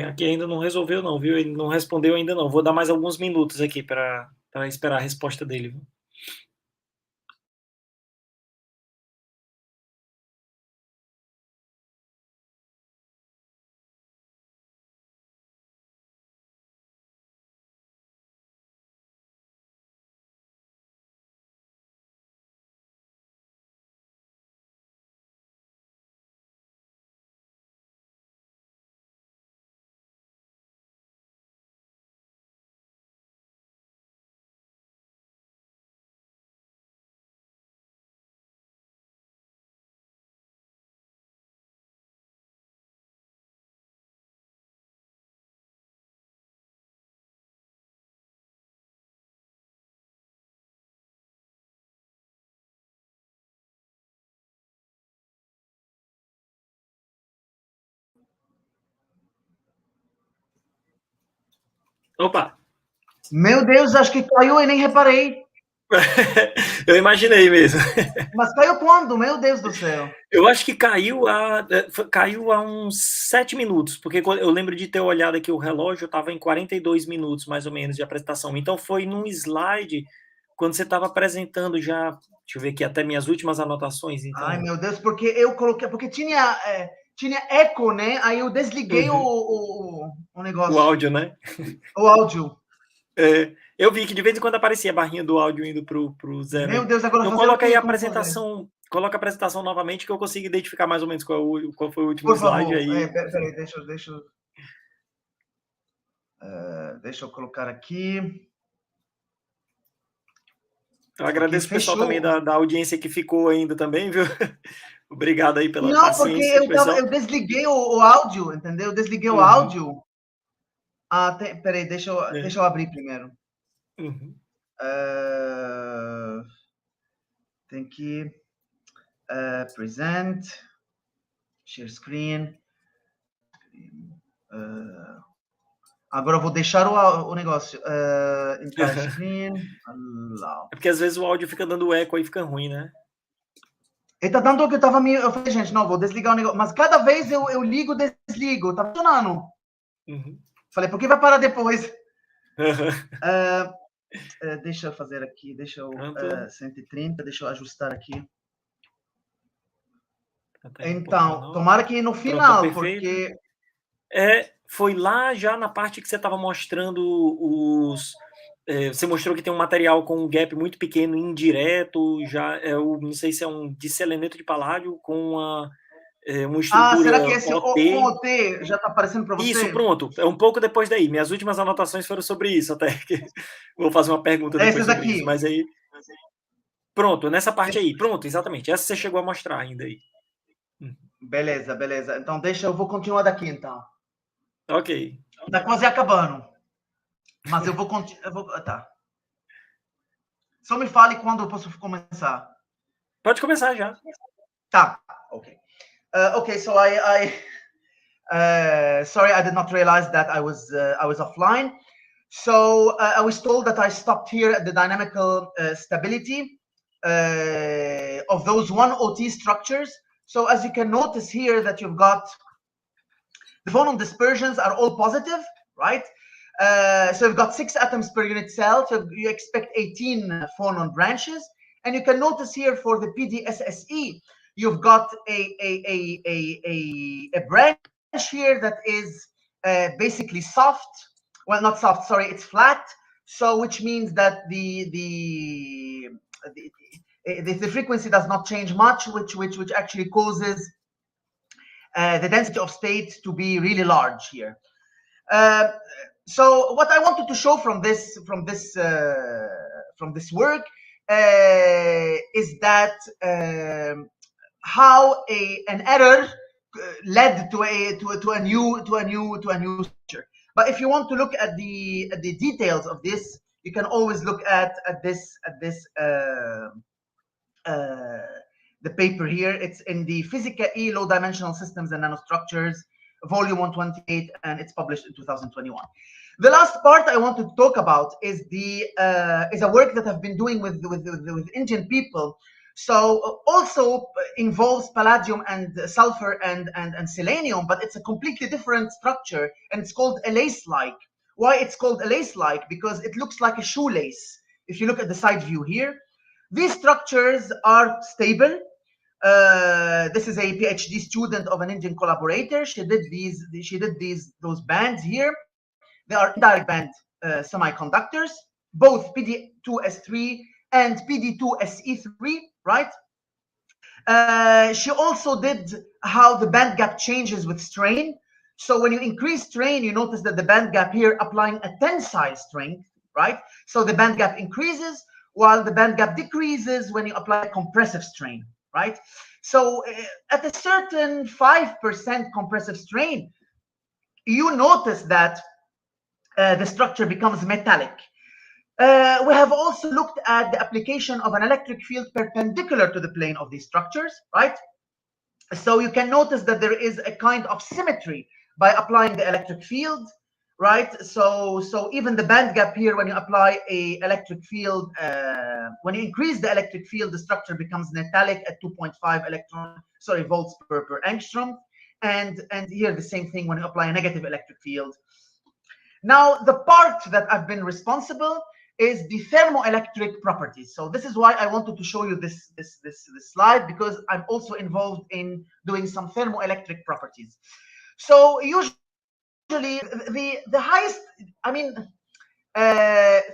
Speaker 1: Aqui ainda não resolveu não, viu? Ele não respondeu ainda não. Vou dar mais alguns minutos aqui para esperar a resposta dele, viu? Opa!
Speaker 2: Meu Deus, acho que caiu e nem reparei.
Speaker 1: Eu imaginei mesmo.
Speaker 2: Mas caiu quando? Meu Deus do céu.
Speaker 1: Eu acho que caiu há uns 7 minutos, porque eu lembro de ter olhado aqui o relógio, estava em 42 minutos, mais ou menos, de apresentação. Então, foi num slide, quando você estava apresentando já, deixa eu ver aqui, até minhas últimas anotações, então...
Speaker 2: Ai, meu Deus, porque eu coloquei, porque tinha eco, né? Aí eu desliguei o negócio.
Speaker 1: O áudio, né?
Speaker 2: O áudio.
Speaker 1: Eu vi que de vez em quando aparecia a barrinha do áudio indo pro zero.
Speaker 2: Meu Deus, agora
Speaker 1: Então
Speaker 2: fazer o
Speaker 1: coloca aí
Speaker 2: quê?
Speaker 1: a
Speaker 2: Como fazer?
Speaker 1: coloca a apresentação novamente que eu consigo identificar mais ou menos qual foi o último
Speaker 2: Por
Speaker 1: slide
Speaker 2: favor.
Speaker 1: aí.
Speaker 2: Peraí, deixa eu colocar aqui.
Speaker 1: Eu
Speaker 2: Porque
Speaker 1: agradeço o pessoal também
Speaker 2: fechou.
Speaker 1: da audiência que ficou ainda também, viu? Obrigado aí pela
Speaker 2: Não, porque
Speaker 1: paciência, pessoal.
Speaker 2: eu desliguei o áudio, entendeu? Eu desliguei o áudio. Peraí, deixa eu abrir primeiro. Tem que present, share screen. Agora eu vou deixar o negócio. Entire screen. Allow.
Speaker 1: É porque às vezes o áudio fica dando eco aí, fica ruim, né?
Speaker 2: Ele tá dando que eu tava meio. Eu falei, gente, não, vou desligar o negócio. Mas cada vez eu ligo, desligo. Tá funcionando. Falei, por que vai parar depois? Deixa eu fazer aqui. Deixa eu. 130, deixa eu ajustar aqui. Então, tomara que no final,
Speaker 1: pronto,
Speaker 2: porque.
Speaker 1: foi lá já na parte que você estava mostrando os... você mostrou que tem um material com um gap muito pequeno, indireto, já não sei se é um diseleneto de paládio com uma estrutura
Speaker 2: será que esse
Speaker 1: OT.
Speaker 2: OT já está aparecendo para você?
Speaker 1: Isso, pronto. É um pouco depois daí. Minhas últimas anotações foram sobre isso, até que vou fazer uma pergunta depois sobre isso. Mas aí, pronto, nessa parte aí. Pronto, exatamente. Essa você chegou a mostrar ainda aí.
Speaker 2: Beleza, beleza. Então eu vou continuar daqui então.
Speaker 1: Ok.
Speaker 2: Tá quase acabando. Mas eu vou continuar. Tá. Só me fale quando eu posso começar.
Speaker 1: Pode começar já.
Speaker 2: Tá, ok. Okay, so sorry, I did not realize that I was offline. So I was told that I stopped here at the dynamical stability of those 1OT structures. So as you can notice here that you've got the phonon dispersions are all positive, right? So you've got 6 atoms per unit cell, so you expect 18 phonon branches. And you can notice here for the PDSSE, you've got a branch here that is basically soft. Well, not soft, sorry, it's flat. So which means that the frequency does not change much, which actually causes the density of state to be really large here. So what I wanted to show from this work is that how an error led to a new structure. But if you want to look at the details of this, you can always look at the paper here. It's in the Física E Low Dimensional Systems and Nanostructures, volume 128, and it's published in 2021. The last part I want to talk about is a work that I've been doing with Indian people. So also involves palladium and sulfur and selenium, but it's a completely different structure, and it's called a lace-like. Why it's called a lace-like? Because it looks like a shoelace. If you look at the side view here, these structures are stable. This is a PhD student of an Indian collaborator. She did those bands here. They are indirect band semiconductors, both PD2S3 and PD2SE3, right? She also did how the band gap changes with strain. So when you increase strain, you notice that the band gap here applying a tensile strength, right? So the band gap increases, while the band gap decreases when you apply compressive strain, right? So at a certain 5% compressive strain, you notice that the structure becomes metallic. We have also looked at the application of an electric field perpendicular to the plane of these structures, right? So you can notice that there is a kind of symmetry by applying the electric field, right? So even the band gap here, when you apply a electric field, when you increase the electric field, the structure becomes metallic at 2.5 volts per angstrom. And here the same thing when you apply a negative electric field. Now, the part that I've been responsible is the thermoelectric properties. So this is why I wanted to show you this slide, because I'm also involved in doing some thermoelectric properties. So usually the highest,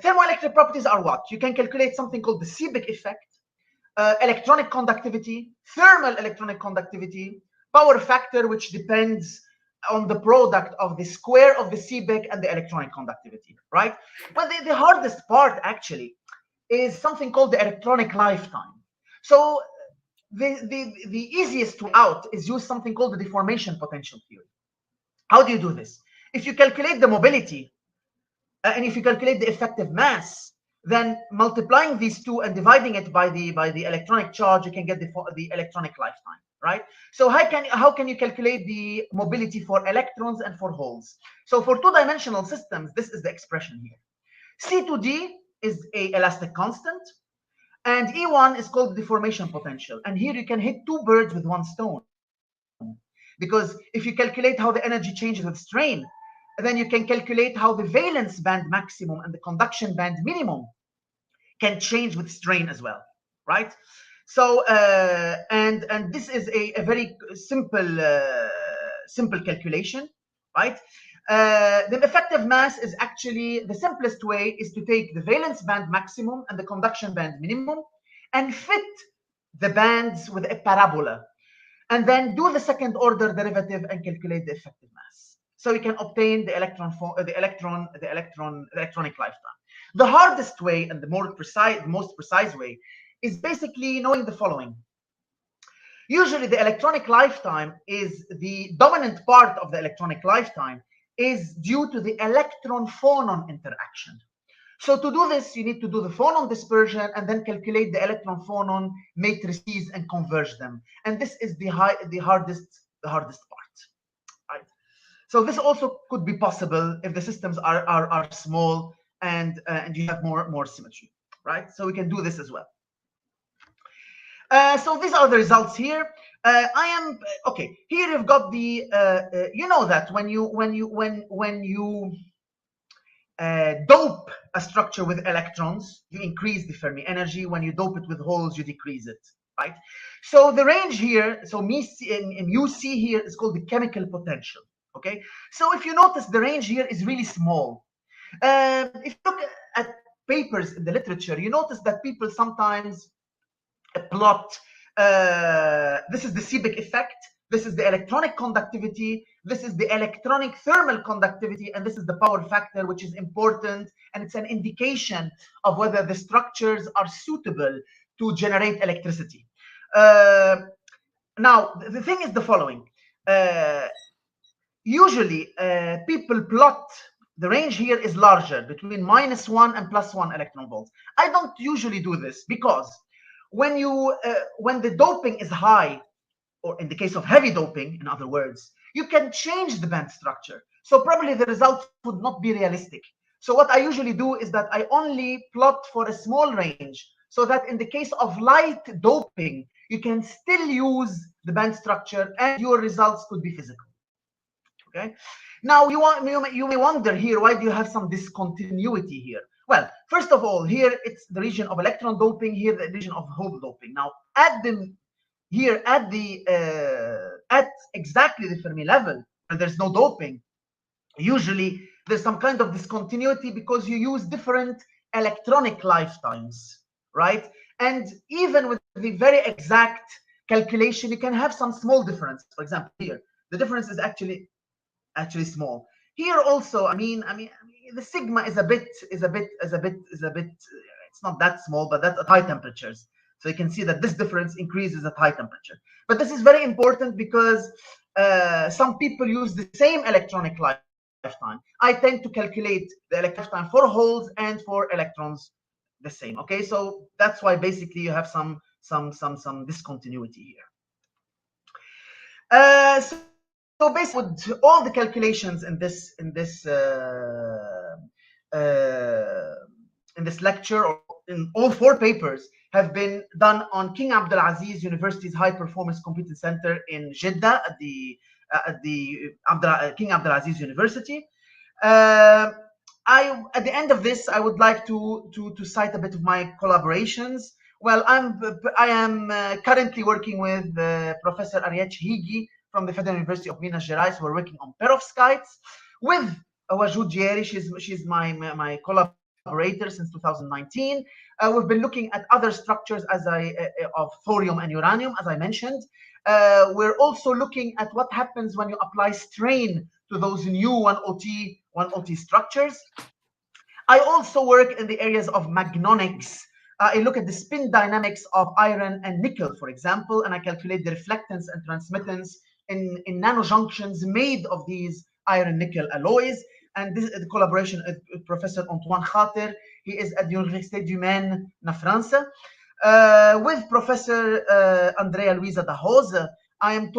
Speaker 2: thermoelectric properties are what? You can calculate something called the Seebeck effect, electronic conductivity, thermal electronic conductivity, power factor, which depends on the product of the square of the Seebeck and the electronic conductivity, right? But the hardest part actually is something called the electronic lifetime. So the easiest out is use something called the deformation potential theory. How do you do this? If you calculate the mobility and if you calculate the effective mass, then multiplying these two and dividing it by the electronic charge, you can get the electronic lifetime, right? So how can you calculate the mobility for electrons and for holes? So for two-dimensional systems, this is the expression here. C2D is a elastic constant, and E1 is called deformation potential. And here you can hit two birds with one stone, because if you calculate how the energy changes with strain, then you can calculate how the valence band maximum and the conduction band minimum can change with strain as well, right? So and this is a very simple calculation, right? The effective mass is actually, the simplest way is to take the valence band maximum and the conduction band minimum and fit the bands with a parabola, and then do the second order derivative and calculate the effective mass. So you can obtain the electronic lifetime. The hardest way and the most precise way is basically knowing the following. Usually the electronic lifetime is the dominant part of the electronic lifetime is due to the electron-phonon interaction. So to do this, you need to do the phonon dispersion and then calculate the electron-phonon matrices and converge them. And this is the hardest part. Right? So this also could be possible if the systems are small and you have more symmetry, right? So we can do this as well. So these are the results here. Okay. Here you've got the you know that when you dope a structure with electrons, you increase the Fermi energy. When you dope it with holes, you decrease it, right? So the range here, so mu c here is called the chemical potential. Okay. So if you notice, the range here is really small. If you look at papers in the literature, you notice that people sometimes plot, this is the Seebeck effect, this is the electronic conductivity, this is the electronic thermal conductivity, and this is the power factor, which is important, and it's an indication of whether the structures are suitable to generate electricity. Now, the thing is the following. Usually, people plot, the range here is larger, between -1 and +1 electron volts. I don't usually do this because when the doping is high, or in the case of heavy doping, in other words, you can change the band structure. So probably the results would not be realistic. So what I usually do is that I only plot for a small range, so that in the case of light doping, you can still use the band structure and your results could be physical. Okay. Now you may wonder here, why do you have some discontinuity here? Well, first of all, here it's the region of electron doping, here the region of hole doping. Now at exactly the Fermi level, where there's no doping, usually there's some kind of discontinuity because you use different electronic lifetimes, right? And even with the very exact calculation, you can have some small difference. For example, here the difference is actually small. Here also, I mean, the sigma is a bit. It's not that small, but that's at high temperatures. So you can see that this difference increases at high temperature. But this is very important because some people use the same electronic lifetime. I tend to calculate the electronic lifetime for holes and for electrons the same. Okay, so that's why basically you have some discontinuity here. So basically, with all the calculations in this lecture, or in all 4 papers, have been done on King Abdulaziz University's High Performance Computing Center in Jeddah at the King Abdulaziz University. At the end of this, I would like to cite a bit of my collaborations. Well, I am currently working with Professor Ariadne Higi from the Federal University of Minas Gerais. We're working on perovskites with Wajoud Dieri. She's my collaborator since 2019. We've been looking at other structures of thorium and uranium, as I mentioned. We're also looking at what happens when you apply strain to those new 1OT structures. I also work in the areas of magnonics. I look at the spin dynamics of iron and nickel, for example, and I calculate the reflectance and transmittance in nanojunctions made of these iron-nickel alloys. And this is the collaboration with Professor Antoine Khater. He is at the Université du Maine, in France. With Professor Andrea Luisa da Rosa, I'm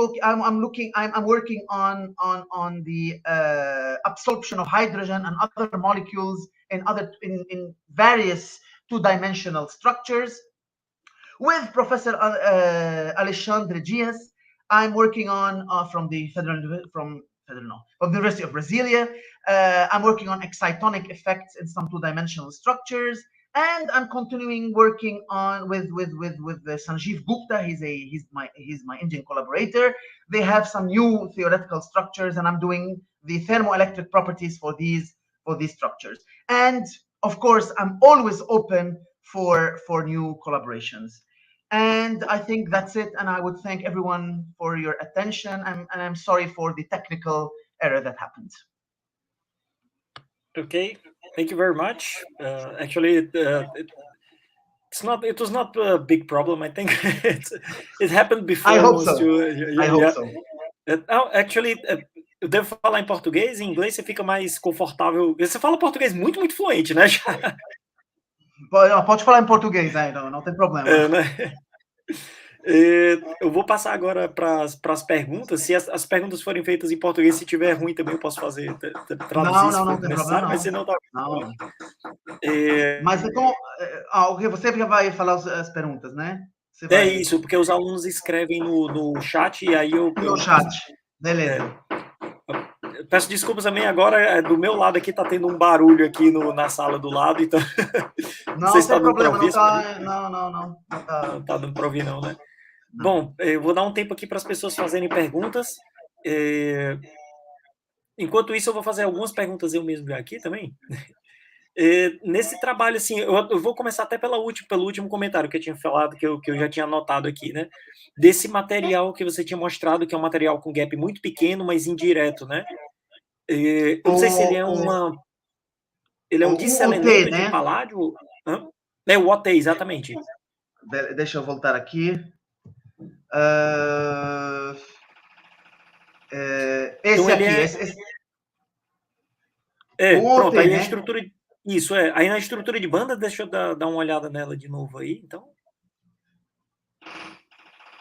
Speaker 2: working on the absorption of hydrogen and other molecules in various 2-dimensional structures. With Professor Alexandre Dias, I'm working on from the University of Brasilia. I'm working on excitonic effects in some 2-dimensional structures. And I'm continuing working on with Sanjeev Gupta. He's my Indian collaborator. They have some new theoretical structures, and I'm doing the thermoelectric properties for these structures. And of course, I'm always open for new collaborations. And I think that's it. And I would thank everyone for your attention. And I'm sorry for the technical error that happened.
Speaker 1: Okay, thank you very much. Actually, it was not a big problem. I think it happened before.
Speaker 2: I hope so. I hope so.
Speaker 1: Actually, eu devo falar em português, em inglês você fica mais confortável. Você fala português muito fluente, né?
Speaker 2: Pode falar em português, né? Não tem problema.
Speaker 1: Né? Eu vou passar agora para as perguntas. Se as perguntas forem feitas em português, se tiver ruim também eu posso fazer traduzir se for necessário, mas se não tá.
Speaker 2: Não. Mas então, você já vai falar as perguntas, né?
Speaker 1: Isso, porque os alunos escrevem no chat e aí eu.
Speaker 2: No chat, beleza.
Speaker 1: Peço desculpas também, agora do meu lado aqui tá tendo um barulho aqui na sala do lado, então.
Speaker 2: Não sei se tem problema, não tá. Não
Speaker 1: tá dando para ouvir, não, né? Bom, eu vou dar um tempo aqui para as pessoas fazerem perguntas. Enquanto isso, eu vou fazer algumas perguntas eu mesmo aqui também. Nesse trabalho, assim, eu vou começar até pelo último comentário que eu tinha falado, que eu já tinha anotado aqui, né? Desse material que você tinha mostrado, que é um material com gap muito pequeno, mas indireto, né? Eu não sei se ele é ele é um disseleneto de paládio. É o OT, exatamente.
Speaker 2: Deixa eu voltar aqui. Esse então, aqui.
Speaker 1: Pronto,
Speaker 2: OT,
Speaker 1: aí
Speaker 2: né?
Speaker 1: a estrutura. Isso, aí na estrutura de banda, deixa eu dar uma olhada nela de novo aí, então.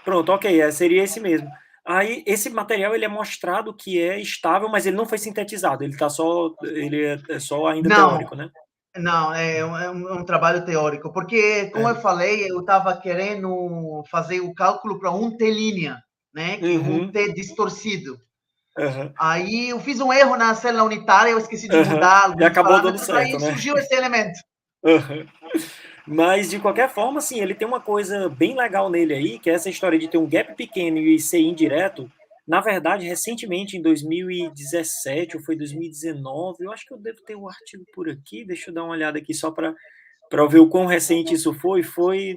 Speaker 1: Pronto, ok, seria esse mesmo. Aí, esse material, ele é mostrado que é estável, mas ele não foi sintetizado, ele é só ainda teórico, né?
Speaker 2: Não, é um trabalho teórico, porque, como eu falei, eu estava querendo fazer o cálculo para um T-linha, né? Que um T distorcido. Aí eu fiz um erro na célula unitária, eu esqueci de mudar.
Speaker 1: E acabou dando certo,
Speaker 2: aí
Speaker 1: né?
Speaker 2: surgiu esse elemento.
Speaker 1: Mas, de qualquer forma, assim, ele tem uma coisa bem legal nele aí, que é essa história de ter um gap pequeno e ser indireto. Na verdade, recentemente, em 2017 ou foi 2019, eu acho que eu devo ter um artigo por aqui, deixa eu dar uma olhada aqui só para ver o quão recente isso foi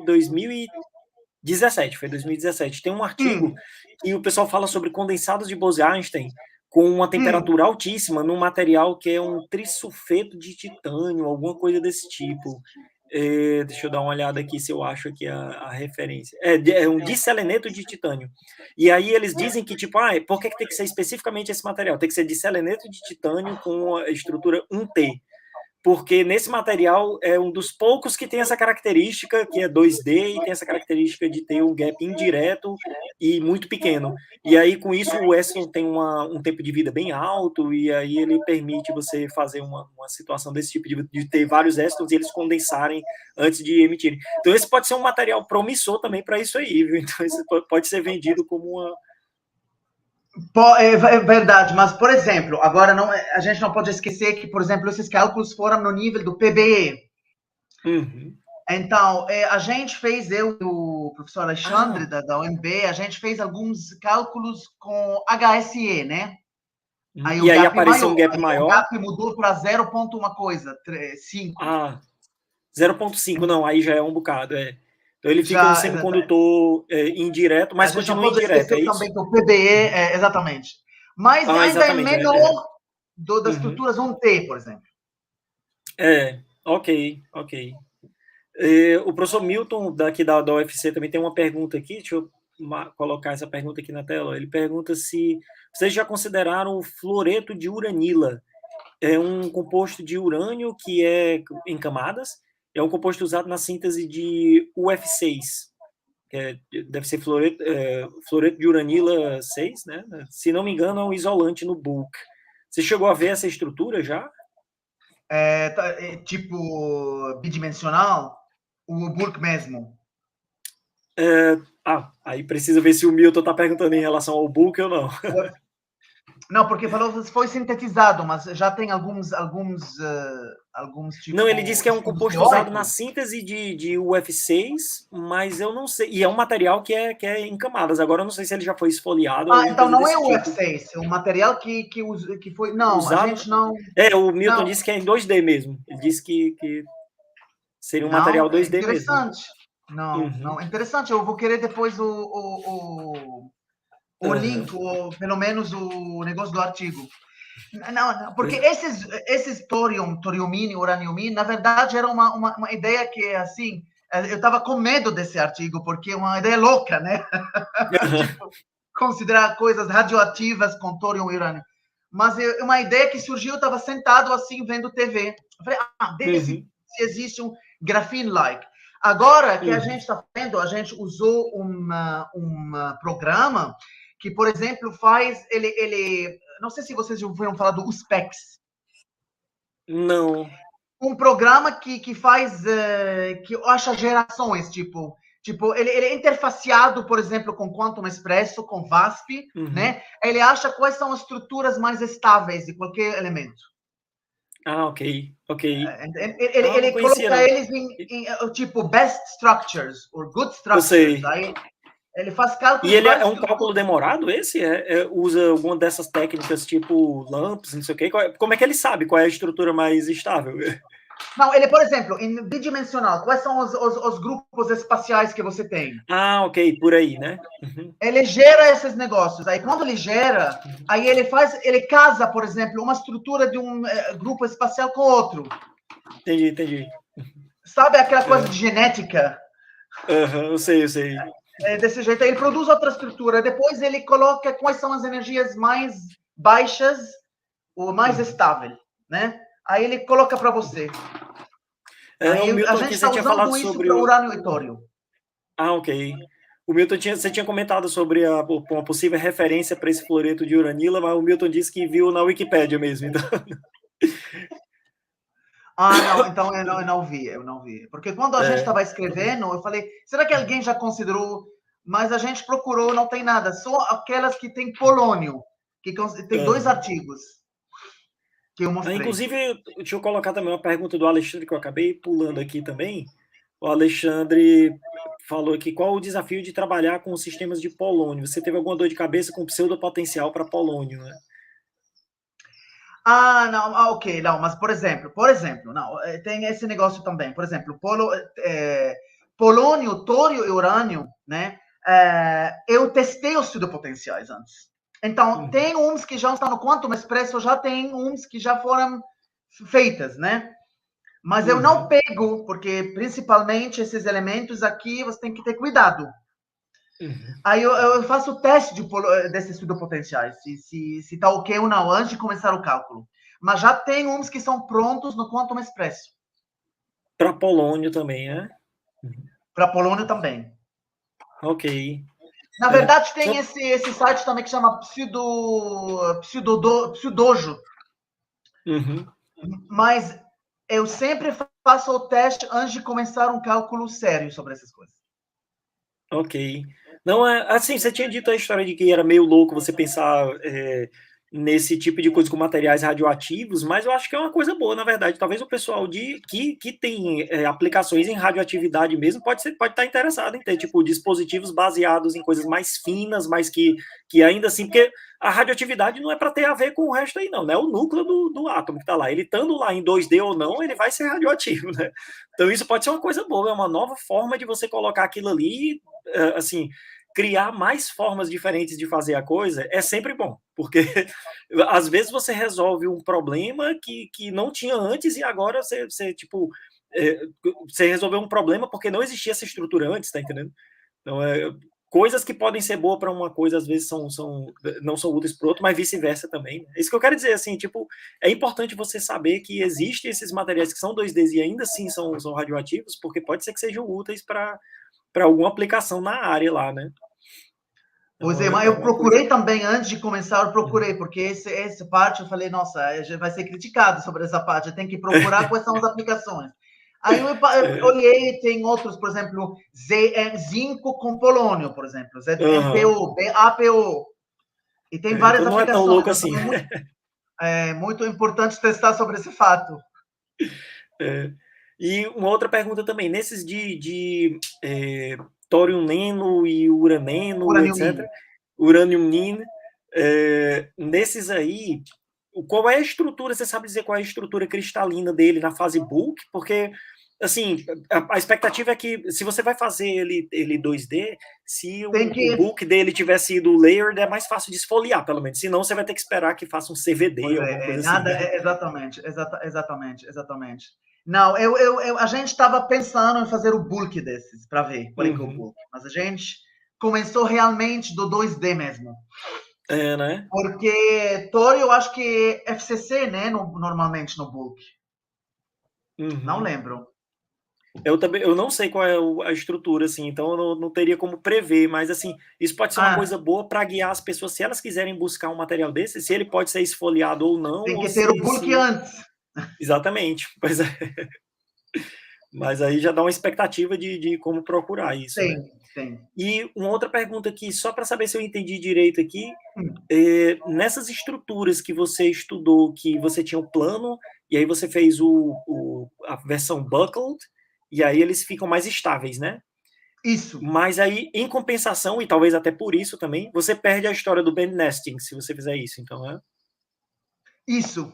Speaker 1: 2017, foi 2017. Tem um artigo que o pessoal fala sobre condensados de Bose-Einstein com uma temperatura altíssima num material que é um trisulfeto de titânio, alguma coisa desse tipo. Deixa eu dar uma olhada aqui se eu acho aqui a referência. É um disseleneto de titânio. E aí eles dizem que, tipo, por que tem que ser especificamente esse material? Tem que ser disseleneto de titânio com a estrutura 1T. Porque nesse material é um dos poucos que tem essa característica, que é 2D, e tem essa característica de ter um gap indireto e muito pequeno. E aí, com isso, o Weston tem um tempo de vida bem alto, e aí ele permite você fazer uma situação desse tipo, de ter vários Westons e eles condensarem antes de emitirem. Então, esse pode ser um material promissor também para isso aí, viu? Então, esse pode ser vendido como uma...
Speaker 2: É verdade, mas, por exemplo, agora a gente não pode esquecer que, por exemplo, esses cálculos foram no nível do PBE. Então, a gente fez, eu e o professor Alexandre, da UNB, a gente fez alguns cálculos com HSE, né?
Speaker 1: Aí apareceu um gap maior.
Speaker 2: O gap mudou para 0. uma coisa, 5.
Speaker 1: 0,5, não, aí já é um bocado, Então ele fica um semicondutor indireto, mas continua indireto, é isso?
Speaker 2: Também que o PBE, exatamente. Mas ainda é menor das estruturas 1T, por exemplo.
Speaker 1: Ok. O professor Milton, daqui da UFC, também tem uma pergunta aqui, deixa eu colocar essa pergunta aqui na tela. Ele pergunta se vocês já consideraram o fluoreto de uranila. É um composto de urânio que é em camadas, é um composto usado na síntese de UF6, deve ser fluoreto de uranila 6, né? Se não me engano, é um isolante no Buccal. Você chegou a ver essa estrutura já?
Speaker 2: Tipo bidimensional? O Buccal mesmo?
Speaker 1: Aí precisa ver se o Milton está perguntando em relação ao Buccal ou não.
Speaker 2: Não, porque falou foi sintetizado, mas já tem alguns tipo
Speaker 1: Não, ele disse que é um
Speaker 2: estudos
Speaker 1: composto usado na
Speaker 2: teóricos.
Speaker 1: síntese de UF6, mas eu não sei. E é um material que é em camadas. Agora eu não sei se ele já foi esfoliado ou
Speaker 2: Ah,
Speaker 1: alguma
Speaker 2: então
Speaker 1: coisa
Speaker 2: não é
Speaker 1: desse
Speaker 2: o
Speaker 1: tipo.
Speaker 2: F6, é um material que foi. Não, a
Speaker 1: Usado.
Speaker 2: gente não.
Speaker 1: É, o Milton
Speaker 2: Não,
Speaker 1: disse que é em 2D mesmo. Ele disse que seria um material
Speaker 2: não, é
Speaker 1: 2D mesmo.
Speaker 2: interessante. Não,
Speaker 1: Uhum.
Speaker 2: não, é interessante. Eu vou querer depois o
Speaker 1: Uhum.
Speaker 2: link, ou pelo menos o negócio do artigo. Não, não, porque
Speaker 1: Pois,
Speaker 2: esses thoriumene, uraniumene, na verdade era uma ideia que, assim, eu estava com medo desse artigo, porque é uma ideia louca, né? Tipo, considerar coisas radioativas com tório e urânio. Mas é uma ideia que surgiu, eu estava sentado assim, vendo TV. Eu falei,
Speaker 1: uhum.
Speaker 2: se existe um graphene-like. Agora que a
Speaker 1: Uhum.
Speaker 2: gente está vendo, a gente usou programa que, por exemplo, faz não sei se vocês já ouviram falar do USPEX.
Speaker 1: Não.
Speaker 2: Um programa que faz, que acha gerações, ele é interfaceado, por exemplo, com Quantum Expresso, com VASP,
Speaker 1: Uhum.
Speaker 2: né? Ele acha quais são as estruturas mais estáveis de qualquer elemento.
Speaker 1: Ah, ok, ok. Ah, não
Speaker 2: Ele
Speaker 1: conhecia,
Speaker 2: coloca
Speaker 1: não.
Speaker 2: eles tipo best structures, or good
Speaker 1: Eu
Speaker 2: structures.
Speaker 1: sei.
Speaker 2: Aí ele faz
Speaker 1: E
Speaker 2: cálculos de
Speaker 1: ele é
Speaker 2: várias
Speaker 1: um cálculo
Speaker 2: estruturas.
Speaker 1: demorado, esse? Usa alguma dessas técnicas, tipo LAMPS, não sei o quê? Como é que ele sabe qual é a estrutura mais estável?
Speaker 2: Não, ele, por exemplo, em bidimensional, quais são os grupos espaciais que você tem?
Speaker 1: Ah, ok, por aí, né? Uhum.
Speaker 2: Ele gera esses negócios. Aí, quando ele gera, aí ele casa, por exemplo, uma estrutura de um grupo espacial com outro.
Speaker 1: Entendi, entendi.
Speaker 2: Sabe aquela coisa
Speaker 1: É.
Speaker 2: de genética?
Speaker 1: Aham, eu sei, eu sei.
Speaker 2: Desse jeito, aí ele produz outra estrutura. Depois ele coloca quais são as energias mais baixas ou mais
Speaker 1: Uhum.
Speaker 2: estável, né? Aí ele coloca para você.
Speaker 1: O
Speaker 2: Aí a
Speaker 1: Milton
Speaker 2: gente
Speaker 1: aqui,
Speaker 2: está
Speaker 1: você tinha falado
Speaker 2: usando isso
Speaker 1: sobre
Speaker 2: para
Speaker 1: o.
Speaker 2: urânio e tório.
Speaker 1: Ah, ok. O Milton você tinha comentado sobre uma possível referência para esse fluoreto de uranila, mas o Milton disse que viu na Wikipédia mesmo. Então...
Speaker 2: Ah, não, então eu não vi. Porque quando a gente
Speaker 1: É.
Speaker 2: estava escrevendo, eu falei, será que alguém já considerou? Mas a gente procurou, não tem nada, só aquelas que tem polônio, que tem dois
Speaker 1: Uhum.
Speaker 2: artigos que eu mostrei.
Speaker 1: Inclusive, deixa eu colocar também uma pergunta do Alexandre, que eu acabei pulando aqui também. O Alexandre falou aqui, qual o desafio de trabalhar com sistemas de polônio? Você teve alguma dor de cabeça com pseudopotencial para polônio, né?
Speaker 2: Ah, não, ok, não, mas por exemplo, não, tem esse negócio também. Por exemplo, polônio, tório e urânio, né? Eu testei os pseudopotenciais antes. Então,
Speaker 1: Uhum.
Speaker 2: tem uns que já estão no Quantum Expresso, já tem uns que já foram feitas, né? Mas eu não
Speaker 1: Uhum.
Speaker 2: pego, porque principalmente esses elementos aqui você tem que ter cuidado.
Speaker 1: Uhum.
Speaker 2: Aí eu faço o teste desses pseudopotenciais, se tá ok ou não, antes de começar o cálculo. Mas já tem uns que são prontos no Quantum Expresso.
Speaker 1: Para polônio também, né? Uhum.
Speaker 2: Para polônio também.
Speaker 1: Ok.
Speaker 2: Na
Speaker 1: É,
Speaker 2: verdade, tem esse site também que chama Pseudojo.
Speaker 1: uhum.
Speaker 2: Mas eu sempre faço o teste antes de começar um cálculo sério sobre essas coisas.
Speaker 1: Ok. Não, assim, você tinha dito a história de que era meio louco você pensar nesse tipo de coisa com materiais radioativos, mas eu acho que é uma coisa boa, na verdade. Talvez o pessoal que tem aplicações em radioatividade mesmo pode estar interessado em ter, tipo, dispositivos baseados em coisas mais finas, mas que ainda assim, porque a radioatividade não é para ter a ver com o resto aí, não, né? É o núcleo do átomo que está lá. Ele estando lá em 2D ou não, ele vai ser radioativo, né? Então isso pode ser uma coisa boa, é uma nova forma de você colocar aquilo ali, assim, criar mais formas diferentes de fazer a coisa é sempre bom, porque às vezes você resolve um problema que não tinha antes e agora você tipo, você resolveu um problema porque não existia essa estrutura antes, tá entendendo? Então, coisas que podem ser boas para uma coisa, às vezes não são úteis para outra, mas vice-versa também. É isso que eu quero dizer, assim, tipo, é importante você saber que existem esses materiais que são 2Ds e ainda assim são radioativos, porque pode ser que sejam úteis para alguma aplicação na área lá, né?
Speaker 2: Pois
Speaker 1: Então,
Speaker 2: é, mas
Speaker 1: é
Speaker 2: eu
Speaker 1: uma coisa.
Speaker 2: procurei também, antes de começar, eu procurei, porque essa parte eu falei, nossa, vai ser criticado sobre essa parte, eu tenho que procurar quais são as aplicações. Aí eu olhei, tem outros, por exemplo, zinco com polônio, por exemplo,
Speaker 1: Aham.
Speaker 2: ZMPO, BAPO. E tem várias
Speaker 1: então não
Speaker 2: aplicações.
Speaker 1: É tão louco assim.
Speaker 2: É muito importante testar sobre esse fato.
Speaker 1: E uma outra pergunta também, nesses de thoriumene e uraneno, etc., uraniumene, nesses aí, qual é a estrutura, você sabe dizer qual é a estrutura cristalina dele na fase bulk? Porque, assim, a expectativa é que, se você vai fazer ele 2D, se o bulk dele tiver sido layered, é mais fácil de esfoliar, pelo menos. Senão, você vai ter que esperar que faça um CVD, alguma coisa assim.
Speaker 2: Exatamente. Não, a gente estava pensando em fazer o bulk desses, para ver qual é que é o bulk. Mas a gente começou realmente do 2D mesmo.
Speaker 1: Né?
Speaker 2: Porque Thor, eu acho que é FCC, né? Normalmente no bulk. Não lembro.
Speaker 1: Eu não sei qual é a estrutura, assim, então eu não teria como prever, mas, assim, isso pode ser uma coisa boa para guiar as pessoas, se elas quiserem buscar um material desse, se ele pode ser esfoliado ou não.
Speaker 2: Tem que ter o bulk antes.
Speaker 1: Exatamente, pois é. Mas aí já dá uma expectativa de como procurar isso, né?
Speaker 2: Tem.
Speaker 1: E uma outra pergunta aqui, só para saber se eu entendi direito aqui, nessas estruturas que você estudou, que você tinha o plano, e aí você fez a versão Buccal, e aí eles ficam mais estáveis, né?
Speaker 2: Isso.
Speaker 1: Mas aí, em compensação, e talvez até por isso também, você perde a história do band nesting, se você fizer isso, então, né?
Speaker 2: Isso.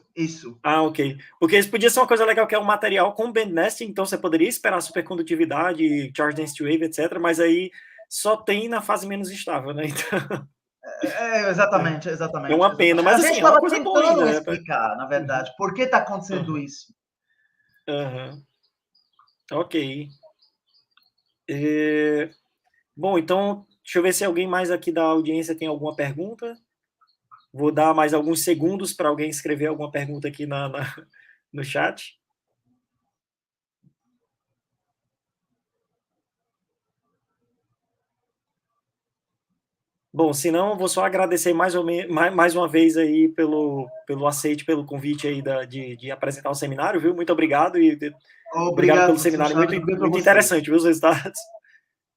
Speaker 1: Ah, ok. Porque isso podia ser uma coisa legal, que é um material com band nesting, então você poderia esperar supercondutividade, charge density wave, etc., mas aí só tem na fase menos estável, né? Então...
Speaker 2: Exatamente.
Speaker 1: É uma pena, mas
Speaker 2: a gente
Speaker 1: assim, é uma
Speaker 2: estava
Speaker 1: coisa boa
Speaker 2: tentando
Speaker 1: ainda.
Speaker 2: explicar, na verdade, por que está acontecendo isso.
Speaker 1: Ok. Bom, então, deixa eu ver se alguém mais aqui da audiência tem alguma pergunta. Vou dar mais alguns segundos para alguém escrever alguma pergunta aqui no chat. Bom, se não, vou só agradecer mais uma vez aí pelo aceite, pelo convite aí de apresentar o seminário, viu? Muito obrigado obrigado pelo seminário, muito interessante, viu, os resultados.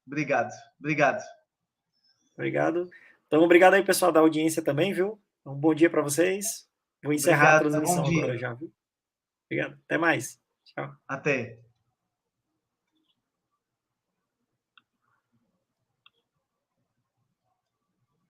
Speaker 2: Obrigado.
Speaker 1: Obrigado. Então, obrigado aí, pessoal da audiência também, viu? Um bom dia para vocês. Vou encerrar a transmissão agora já, viu? Obrigado. Até mais. Tchau.
Speaker 2: Até.